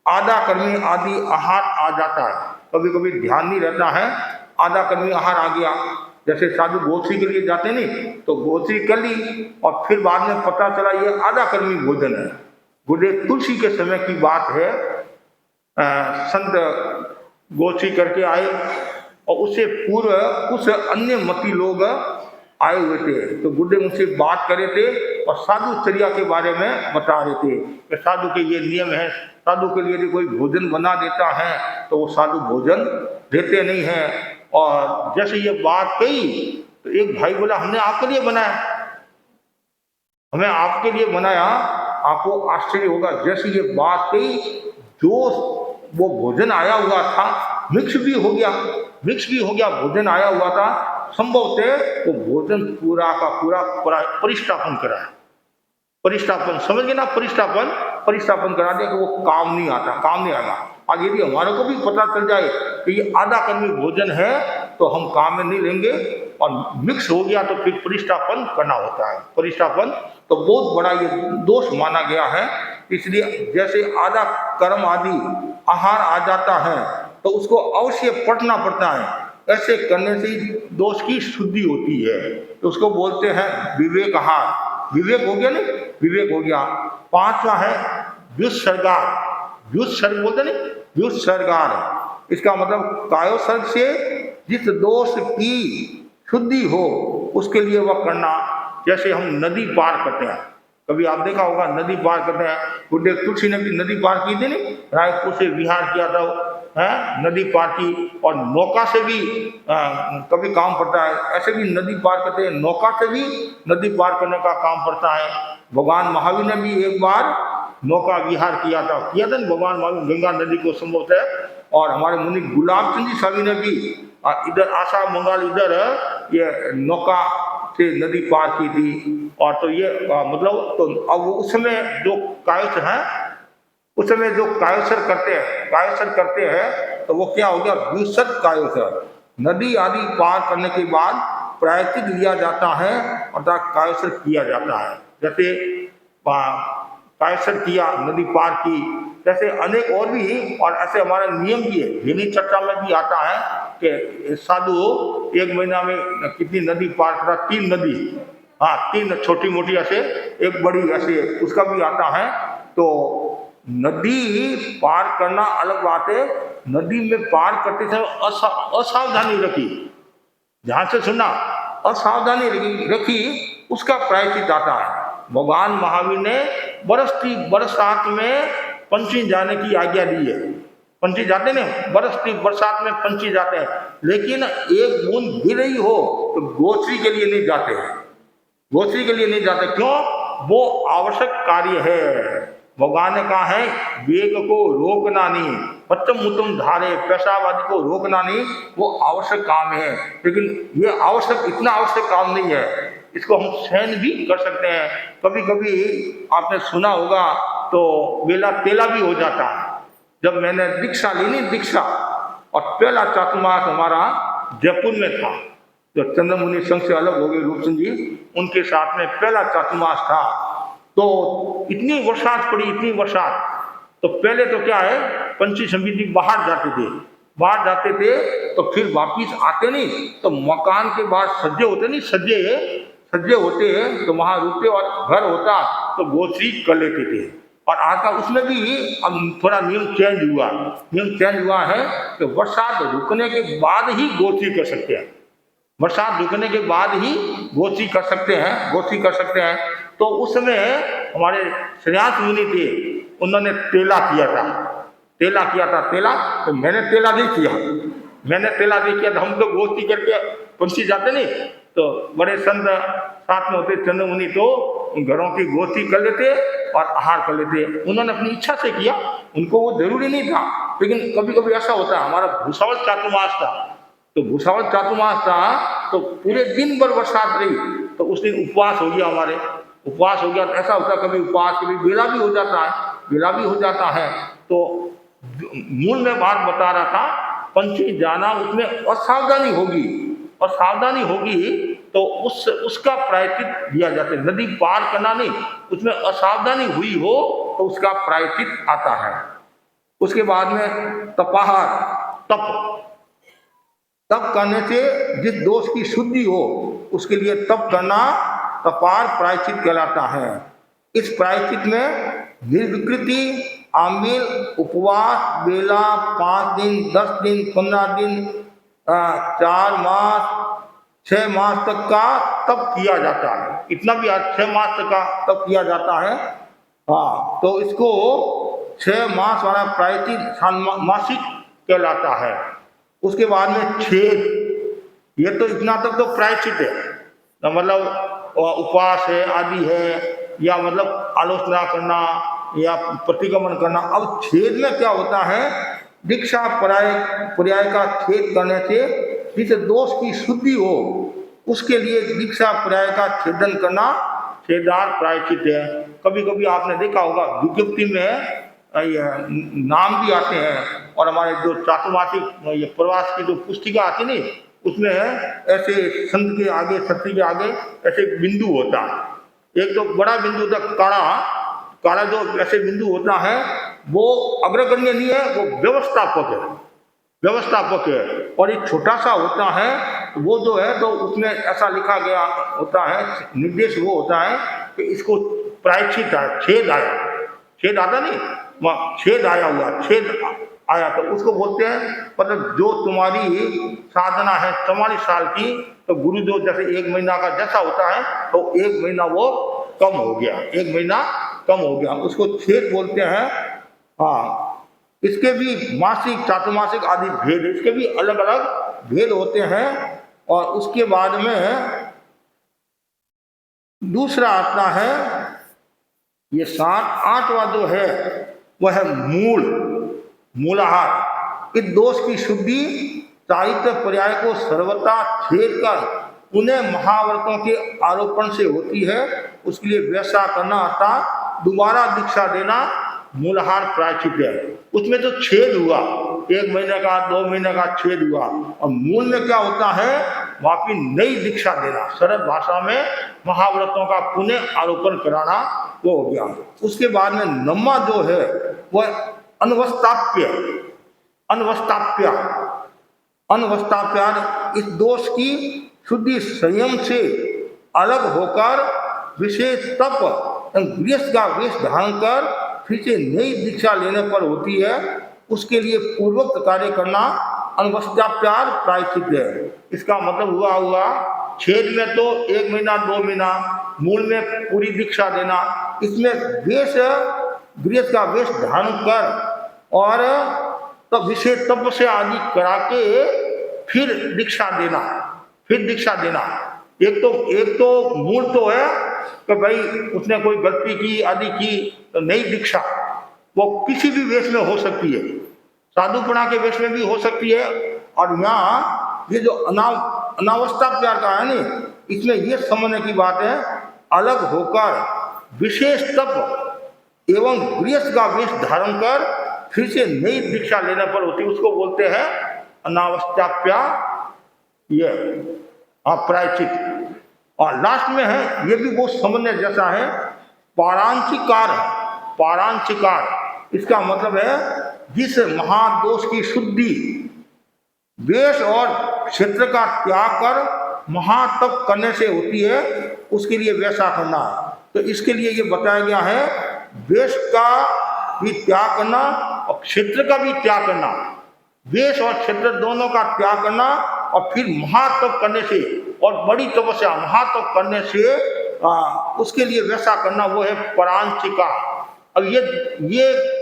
आधा कर्मी आदि आहार आ जाता है, कभी कभी ध्यान नहीं रहता है, आधा कर्मी आहार आ गया, जैसे साधु गोश्री के लिए जाते नहीं, तो गोश्री कर ली और फिर बाद में पता चला ये आधा कर्मी भोजन है। गुरुदेव तुलसी के समय की बात है, संत गोश्री करके आए और उससे पूर्व कुछ अन्य मती लोग आए हुए थे, तो गुरुदेव उनसे बात कर रहे थे और साधुचर्या के बारे में बता रहे थे कि साधु के ये नियम है, साधु के लिए यदि कोई भोजन बना देता है तो वो साधु भोजन देते नहीं हैं। और जैसे ये बात कही तो एक भाई बोला हमने आपके लिए बनाया, हमें आपके लिए बनाया, आपको आश्चर्य होगा, जैसे ये बात कही जो वो भोजन आया हुआ था मिक्स भी हो गया, भोजन आया हुआ था, संभव थे वो भोजन पूरा का पूरा परिष्टापन करा, परिष्टापन समझ गए ना, परिष्टापन करा दिया कि वो काम नहीं आएगा। आज यदि हमारे को भी पता चल जाए कि ये आधा कर्मी भोजन है तो हम काम में नहीं लेंगे, और मिक्स हो गया तो फिर परिष्टापन करना होता है। परिष्टापन तो बहुत बड़ा ये दोष माना गया है, इसलिए जैसे आधा कर्म आदि आहार आ जाता है तो उसको अवश्य पढ़ना पड़ता है, ऐसे करने से दोष की शुद्धि होती है, तो उसको बोलते हैं विवेक आहार। विवेक हो गया नहीं, विवेक हो गया। 5वां है व्युत्सर्गार, व्युत्सर्ग बोलते नहीं, व्युत्सर्गार, इसका मतलब कायोसर्ग से जिस दोष की शुद्धि हो उसके लिए वह करना। जैसे हम नदी पार करते हैं, कभी आप देखा होगा नदी पार करते हैं, गुरुदेव तुलसी ने भी नदी पार की थी नहीं, रायपुर से बिहार किया था है, नदी पार की, और नौका से भी कभी काम पड़ता है, ऐसे भी नदी पार करते हैं, नौका से भी नदी पार करने का काम पड़ता है। भगवान महावीर ने भी एक बार नौका विहार किया था भगवान महावीर गंगा नदी को संभवत है, और हमारे मुनि गुलाब चंद जी स्वामी ने भी इधर आशा मंगाल इधर ये नौका से नदी पार की थी। और तो ये मतलब तो अब उस समय जो कायस्थ हैं, उस समय जो कायोसर करते हैं तो वो क्या हो गया, व्युत्सर्ग कायोसर। नदी आदि पार करने के बाद प्रायश्चित लिया जाता है अर्थात कायोसर किया जाता है। जैसे कायोसर किया, नदी पार की, जैसे अनेक और भी, और ऐसे हमारा नियम भी है, हिंदी चर्चा में भी आता है कि साधु 1 महीना में कितनी नदी पार करा, 3 नदी, 3 छोटी मोटी ऐसे, एक बड़ी ऐसे, उसका भी आता है। तो नदी पार करना अलग बात है, नदी में पार करते समय असावधानी रखी, ध्यान से सुनना, असावधानी रखी, उसका प्रायश्चित आता है। भगवान महावीर ने बरसती बरसात में पंछी जाने की आज्ञा दी है। पंछी जाते ना, बरसती बरसात में पंछी जाते हैं, लेकिन एक बूंद गिर रही हो तो गोचरी के लिए नहीं जाते हैं, गोचरी के लिए नहीं जाते। क्यों? वो आवश्यक कार्य है। भगवान ने कहा है वेग को रोकना नहीं, पत्तम मुतम धारे, पेशाब आदि को रोकना नहीं, वो आवश्यक काम है। लेकिन ये आवश्यक, इतना आवश्यक काम नहीं है, इसको हम सहन भी कर सकते हैं। कभी कभी आपने सुना होगा तो बेला तेला भी हो जाता है। जब मैंने दीक्षा ली, दीक्षा, और पहला चातुर्मास हमारा जयपुर में था, जो चंद्रमुनि संघ से अलग हो गए रूपचंद जी, उनके साथ में पहला चातुर्मास था। तो इतनी बरसात पड़ी, इतनी बरसात, तो पहले तो क्या है, पंछी समिति बाहर जाते थे, तो फिर वापिस आते नहीं, तो मकान के बाहर सज्जे होते नहीं, सज्जे होते हैं, तो वहाँ रुकते और घर होता तो गोचरी कर लेते थे। और आजकल उसमें भी अब थोड़ा नियम चेंज हुआ है कि बरसात रुकने के बाद ही गोचरी कर सकते हैं, बरसात रुकने के बाद ही गोचरी कर सकते हैं। तो उस समय हमारे श्रेयांश मुनि थे, उन्होंने तेला किया था। तो मैंने तेला नहीं किया था। हम तो गोचरी करके पंछी जाते नहीं, तो बड़े संत साथ में होते चंद्र मुनि, तो घरों की गोचरी कर लेते और आहार कर लेते। उन्होंने अपनी इच्छा से किया, उनको वो जरूरी नहीं था। लेकिन कभी कभी ऐसा होता है, हमारा भूसावल चातुर्मास था, तो पूरे दिन भर बरसात रही, तो उस दिन उपवास हो गया। तो ऐसा होता है, कभी उपवास, कभी बेला भी हो जाता है। तो मूल में बात बता रहा था, पंछी जाना, उसमें असावधानी होगी तो उसका प्रायश्चित दिया जाता है। नदी पार करना नहीं, उसमें असावधानी हुई हो तो उसका प्रायश्चित आता है। उसके बाद में तपाहार, तप करने से जिस दोष की शुद्धि हो उसके लिए तप करना तपार प्रायश्चित कहलाता है। इस प्रायश्चित में निर्विकृति, आमिल, उपवास, बेला, 5 दिन, 10 दिन, 15 दिन, 4 मास, 6 मास तक का तप किया जाता है। इतना भी 6 मास तक का तप किया जाता है। हाँ, तो इसको 6 मास वाला प्रायश्चित मासिक कहलाता है। उसके बाद में छेद, ये तो इतना तक तो प्रायश्चित है, तो मतलब उपवास है, आदि है, या मतलब आलोचना करना या प्रतिक्रमण करना। अब छेद में क्या होता है, दीक्षा पर्याय का छेद करने से जिस दोष की शुद्धि हो उसके लिए दीक्षा पर्याय का छेदन करना छेदार प्रायश्चित है। कभी कभी आपने देखा होगा विज्ञप्ति में नाम भी आते हैं, और हमारे जो चातुर्मासिक ये प्रवास की जो पुस्तिका आती नहीं, उसमें ऐसे संत के आगे, सत्य के आगे ऐसे बिंदु होता है। एक तो बड़ा बिंदु तक काला जो ऐसे बिंदु होता है वो अग्रगण्य नहीं है, वो व्यवस्थापक है। और एक छोटा सा होता है वो जो है, तो उसमें ऐसा लिखा गया होता है, निर्देश वो होता है कि इसको प्रायश्चित है, छेद आता नहीं, छेद आया तो उसको बोलते हैं, मतलब जो तुम्हारी साधना है 44 साल की, तो गुरु जो जैसे 1 महीना का जैसा होता है, तो 1 महीना वो कम हो गया, उसको छेद बोलते हैं। हाँ, इसके भी मासिक, चातुर्मासिक आदि भेद, इसके भी अलग अलग भेद होते हैं। और उसके बाद में दूसरा आता है, ये 8वां जो है वह है मूलाहार। इस दोष की शुद्धि चारित्र पर्याय को सर्वथा छेद कर पुनः महाव्रतों के आरोपण से होती है। उसके लिए वैसा करना अर्थात दोबारा दीक्षा देना मूलाहार प्रायश्चित है। उसमें तो छेद हुआ, 1 महीने का, 2 महीने का छेद हुआ, और मूल में क्या होता है, वापिस नई दीक्षा देना, सरल भाषा में महाव्रतों का पुनः आरोपण कराना, वो हो गया। उसके बाद में 9वां जो है वह अनवस्थाप्य। इस दोष की शुद्धि संयम से अलग होकर विशेष तप गृहस्थ का वेश धारण कर फिर से नई दीक्षा लेने पर होती है। उसके लिए पूर्वक कार्य करना अनवस्थाप्यार प्रायश्चित है। इसका मतलब हुआ छेद में तो 1 महीना 2 महीना, मूल में पूरी दीक्षा देना, इसमें गृहस्थ का वेश धारण कर और तब विशेष तपस्या आदि करा के फिर दीक्षा देना। एक तो मूल तो है कि भाई उसने कोई गलती की आदि की तो नई दीक्षा वो किसी भी वेश में हो सकती है, साधुपना के वेश में भी हो सकती है। और यहाँ ये जो अनावस्था प्यार का है ना, इसमें ये समझने की बात है, अलग होकर विशेष तप एवं गृहस्थ का वेश धारण कर फिर से नई दीक्षा लेने पर होती, उसको बोलते हैं अनावस्थाप्या ये प्रायश्चित। और लास्ट में है, ये भी बहुत समझने जैसा है, पारांचिकार। इसका मतलब है जिस महादोष की शुद्धि वेश और क्षेत्र का त्याग कर महातप करने से होती है, उसके लिए वैसा करना। तो इसके लिए ये बताया गया है, वेश का भी त्याग करना और क्षेत्र का भी त्याग करना, वेश और क्षेत्र दोनों का त्याग करना और फिर महातप करने से और बड़ी तपस्या महातप करने से उसके लिए वैसा करना, वो है परांचिका। अब ये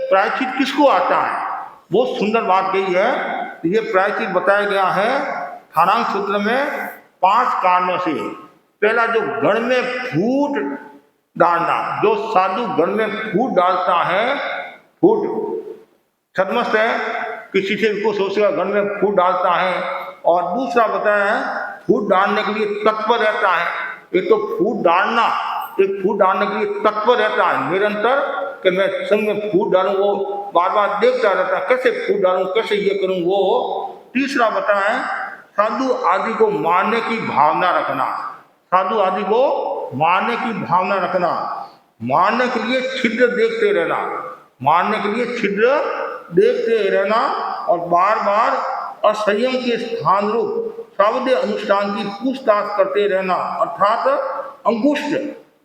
प्रायश्चित किसको आता है? बहुत सुंदर बात कही है। ये प्रायश्चित बताया गया है ठाणांक सूत्र में 5 कारणों से। पहला, जो गण में फूट डालना, जो साधु गण में फूट डालता है, फूट छदमस्त है, किसी से भी कुछ सोचेगा गण में फूट डालता है। और दूसरा बताया है फूट डालने के लिए तत्पर रहता है। एक तो फूट डालना, एक फूट डालने के लिए तत्पर रहता है निरंतर, कि मैं संग में फूट डालूं, वो बार बार देखता रहता है कैसे फूट डालूं, कैसे ये करूं वो। तीसरा बताया साधु आदि को मारने की भावना रखना, साधु आदि को मारने की भावना रखना, मारने के लिए छिद्र देखते रहना, मारने के लिए छिद्र देखते रहना और बार बार असंयम के स्थान रूप सावधि अनुष्ठान की पूछताछ करते रहना, अर्थात अंगुष्ठ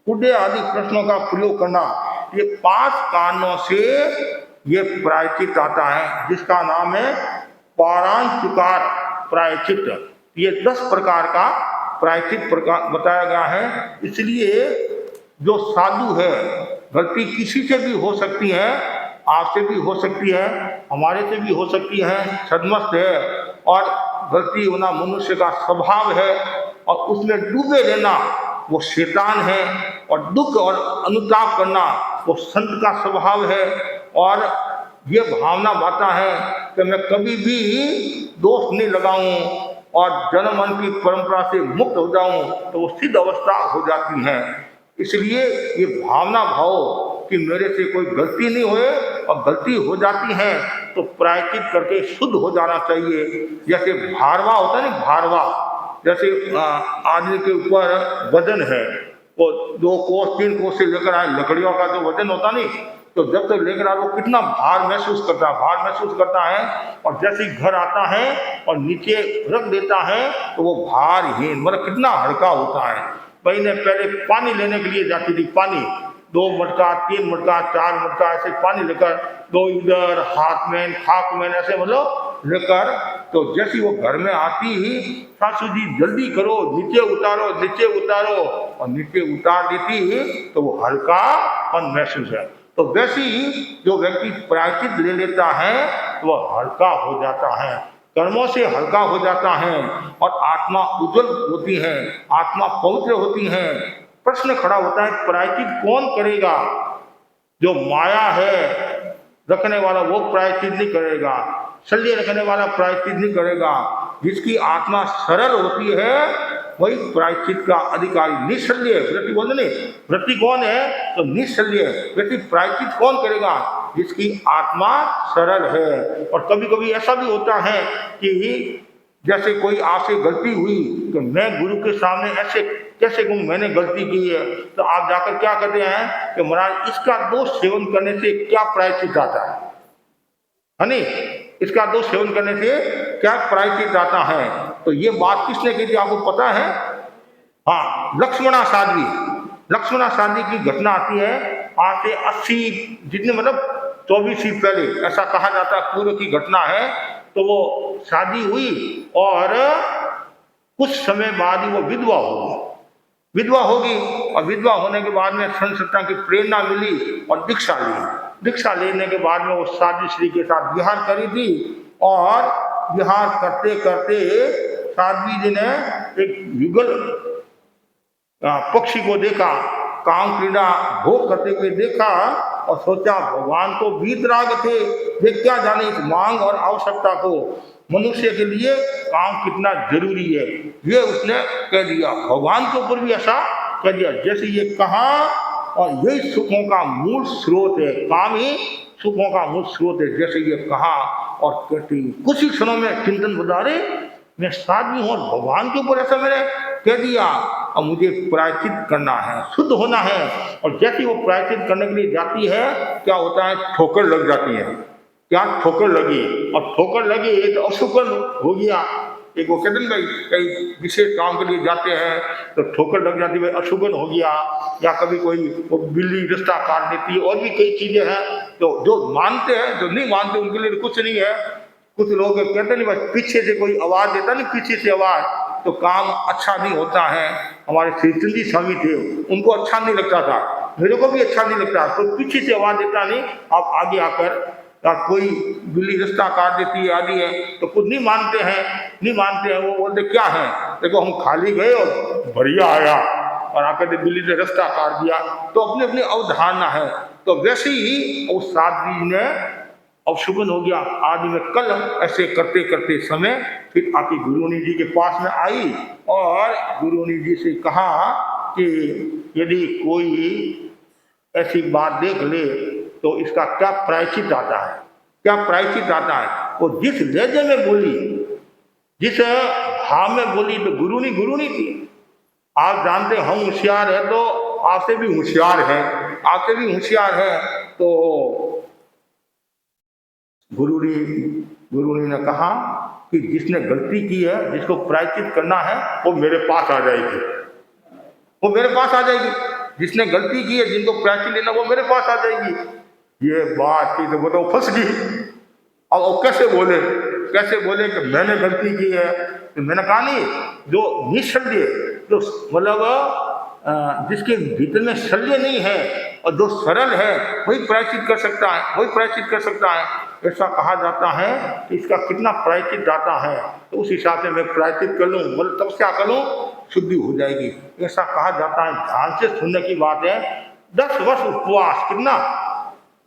कुड्य आदि प्रश्नों का प्रयोग करना। ये 5 कारणों से ये प्रायश्चित आता है, जिसका नाम है पारांचिकार प्रायश्चित। ये 10 प्रकार का प्रायश्चित बताया गया है। इसलिए जो साधु है, गलती किसी से भी हो सकती है, आपसे भी हो सकती है, हमारे से भी हो सकती है, छदमस्त है और गलती होना मनुष्य का स्वभाव है और उसमें डूबे रहना वो शैतान है, और दुख और अनुताप करना वो संत का स्वभाव है। और ये भावना बाता है कि मैं कभी भी दोष नहीं लगाऊं और जन्म मन की परंपरा से मुक्त हो जाऊं, तो वो सिद्ध अवस्था हो जाती है। इसलिए ये भावना भाव कि मेरे से कोई गलती नहीं होए और गलती हो जाती है तो प्रायश्चित करके शुद्ध हो जाना चाहिए। जैसे भारवा होता है ना, भारवा, जैसे आदमी के ऊपर वजन है, वो 2 कोस 3 कोस से लेकर आए, लकड़ियों का जो वजन होता नहीं, तो जब तक लेकर आए वो कितना भार महसूस करता है, और जैसे ही घर आता है और नीचे रख देता है तो वो भारहीन, मतलब कितना हल्का होता है। महीने पहले पानी लेने के लिए जाती थी, पानी 2 मटका 3 मटका 4 मटका ऐसे पानी लेकर, 2 इधर हाथ में खाक में ऐसे मतलब लेकर, तो जैसी वो घर में आती ही सासू जी जल्दी करो, नीचे उतारो, और नीचे उतार देती तो वो हल्कापन महसूस है। तो वैसे ही जो व्यक्ति प्रायश्चित ले लेता है तो वह हल्का हो जाता है, कर्मों से हल्का हो जाता है और आत्मा उज्जवल होती है, आत्मा पवित्र होती है। प्रश्न खड़ा होता है प्रायश्चित कौन करेगा? जो माया है रखने वाला वो प्रायश्चित नहीं करेगा, शल्य रखने वाला प्रायश्चित नहीं करेगा। जिसकी आत्मा सरल होती है वही प्रायश्चित का अधिकारी। निशल्य वृत्ति बोलते नहीं, वृत्ति कौन है? तो निशल्य वृत्ति प्रायश्चित कौन करेगा? जिसकी आत्मा सरल है। और कभी कभी ऐसा भी होता है कि जैसे कोई आपसे गलती हुई तो मैं गुरु के सामने ऐसे कैसे कहूँ मैंने गलती की है, तो आप जाकर क्या कहते हैं कि महाराज इसका दोष सेवन करने से क्या प्रायश्चित आता है नहीं, इसका दोष सेवन करने से क्या प्रायश्चित आता है। तो ये बात किसने की थी आपको पता है? हाँ, लक्ष्मणा साध्वी की घटना आती है। आज से 80 जितने मतलब 24 ही पहले, ऐसा कहा जाता है, पूर्व की घटना है। तो वो शादी हुई और कुछ समय बाद ही वो विधवा होगी। विधवा होगी और विधवा होने के बाद में संत की प्रेरणा मिली और दीक्षा ली। दीक्षा लेने के बाद में वो साध्वी श्री के साथ विहार करी थी और विहार करते करते साध्वी जी ने एक युगल पक्षी को देखा, काम क्रीड़ा भोग करते हुए देखा और सोचा भगवान तो वीतराग थे, वे क्या जाने इस मांग और आवश्यकता को, मनुष्य के लिए काम कितना जरूरी है, ये उसने कह दिया। भगवान के ऊपर भी ऐसा कह दिया, जैसे ये कहा। और यही सुखों का मूल स्रोत है, काम ही सुखों का मूल स्रोत है, जैसे ये कहा। और कहती कुछ ही क्षणों में चिंतन बदारे, मैं साध्वी हूँ और भगवान के ऊपर ऐसा मैंने कह दिया, अब मुझे प्रायश्चित करना है, शुद्ध होना है। और जैसे वो प्रायश्चित करने के लिए जाती है, क्या होता है, ठोकर लग जाती है। क्या ठोकर लगी, और ठोकर लगी तो अशुकन हो गया। एक वो कहते हैं भाई, कई विशेष काम के लिए जाते हैं तो ठोकर लग जाती है, अशुकन हो गया। या कभी कोई वो बिल्ली रास्ता काट देती है, और भी कई चीजें हैं। तो जो मानते हैं, जो नहीं मानते, उनके लिए कुछ नहीं है। कुछ लोग कहते नहीं, बस पीछे से कोई आवाज देता नहीं, पीछे से आवाज, तो काम अच्छा नहीं होता है। हमारे श्री चंदी स्वामी थे, उनको अच्छा नहीं लगता था, मेरे को भी अच्छा नहीं लगता। तो पीछे से आवाज देता नहीं, आप आगे आकर, या कोई बिल्ली रास्ता काट देती है आदि है, तो कुछ नहीं मानते हैं, नहीं मानते हैं। वो बोलते क्या है, देखो हम खाली गए और बढ़िया आया, और आकर बिल्ली ने रास्ता काट दिया। तो अपनी अपनी अवधारणा है। तो वैसे ही उस साध्वी ने अवशुभन हो गया आदि में कल ऐसे करते करते समय फिर आके गुरुनी जी के पास में आई और गुरुनी जी से कहा कि यदि कोई ऐसी बात देख ले तो इसका क्या प्रायश्चित आता है, क्या प्रायश्चित आता है। वो जिस लहजे में बोली, जिस भाव में बोली, तो गुरुनी थी। आप जानते हम होशियार है, तो आपसे भी होशियार है, आपसे भी होशियार है। तो गुरुनी ने कहा कि जिसने गलती की है, जिसको प्रायश्चित करना है, वो मेरे पास आ जाएगी, वो मेरे पास आ जाएगी। जिसने गलती की है, जिनको प्रायश्चित लेना, वो मेरे पास आ जाएगी। ये बात थी तो बताओ फंस गई। अब वो कैसे बोले कि मैंने गलती की है। तो मैंने कहा नहीं, जो निशल्य, जो मतलब जिसके भीतर में शल्य नहीं है और जो सरल है, वही प्रायश्चित कर सकता है, वही प्रायश्चित कर सकता है। ऐसा कहा जाता है कि इसका कितना प्रायश्चित आता है, तो उस हिसाब से मैं प्रायश्चित कर लूँ, बोले तपस्या करूँ, शुद्धि हो जाएगी। ऐसा कहा जाता है। ध्यान से सुनने की बात है। 10 वर्ष उपवास, कितना,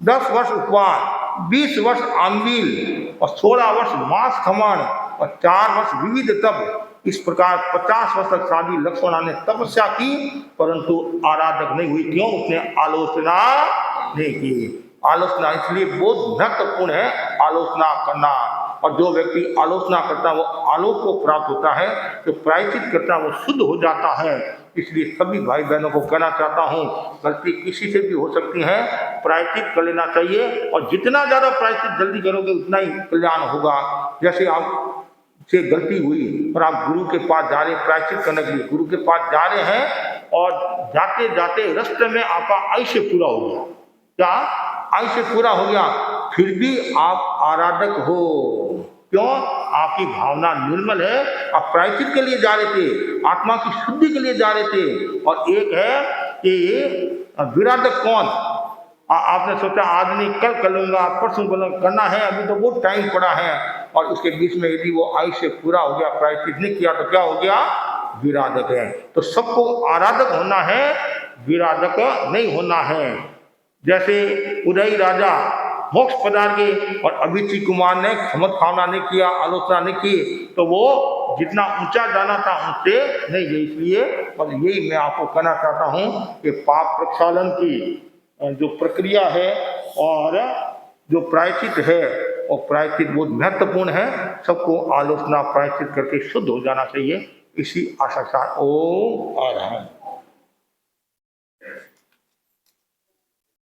10 वर्ष उपवास, 20 वर्ष आंबील और 16 वर्ष मांस खमण और 4 वर्ष विविध तप। इस प्रकार 50 वर्ष तक साध्वी लक्ष्मणा ने तपस्या की, परंतु आराधक नहीं हुई। क्यों? उसने आलोचना नहीं की। आलोचना इसलिए बहुत महत्वपूर्ण है, आलोचना करना। और जो व्यक्ति आलोचना करता है वो आलोक को प्राप्त होता है, जो प्रायश्चित करता है वो शुद्ध हो जाता है। इसलिए सभी भाई बहनों को कहना चाहता हूँ, गलती किसी से भी हो सकती है, प्रायश्चित कर लेना चाहिए। और जितना ज़्यादा प्रायश्चित जल्दी करोगे उतना ही कल्याण होगा। जैसे आप से गलती हुई और आप गुरु के पास जा रहे प्रायश्चित करने के लिए, गुरु के पास जा रहे हैं और जाते जाते रास्ते में आपका आयुष्य पूरा हो गया। क्या आयुष्य पूरा हो गया, फिर भी आप आराधक हो। क्यों? आपकी भावना निर्मल है, आप प्रायश्चित के लिए जा रहे थे, आत्मा की शुद्धि के लिए जा रहे थे। और एक है कि विराधक कौन, आपने सोचा आज नहीं कल कर लूंगा, परसों करना है, अभी तो बहुत टाइम पड़ा है। और उसके बीच में यदि वो आयुष्य पूरा हो गया, प्रायश्चित नहीं किया, तो क्या हो गया? विराधक है। तो सबको आराधक होना है, विराधक नहीं होना है। जैसे उदय राजा मोक्ष पदार्थ के और अभिची कुमार ने क्षमत भावना नहीं किया, आलोचना नहीं की, तो वो जितना ऊंचा जाना था उनसे नहीं गई। इसलिए और यही मैं आपको कहना चाहता हूँ कि पाप प्रक्षालन की जो प्रक्रिया है और जो प्रायश्चित है, और प्रायश्चित बहुत महत्वपूर्ण है। सबको आलोचना प्रायश्चित करके शुद्ध हो जाना चाहिए। इसी आशा के साथ ओम अरहम।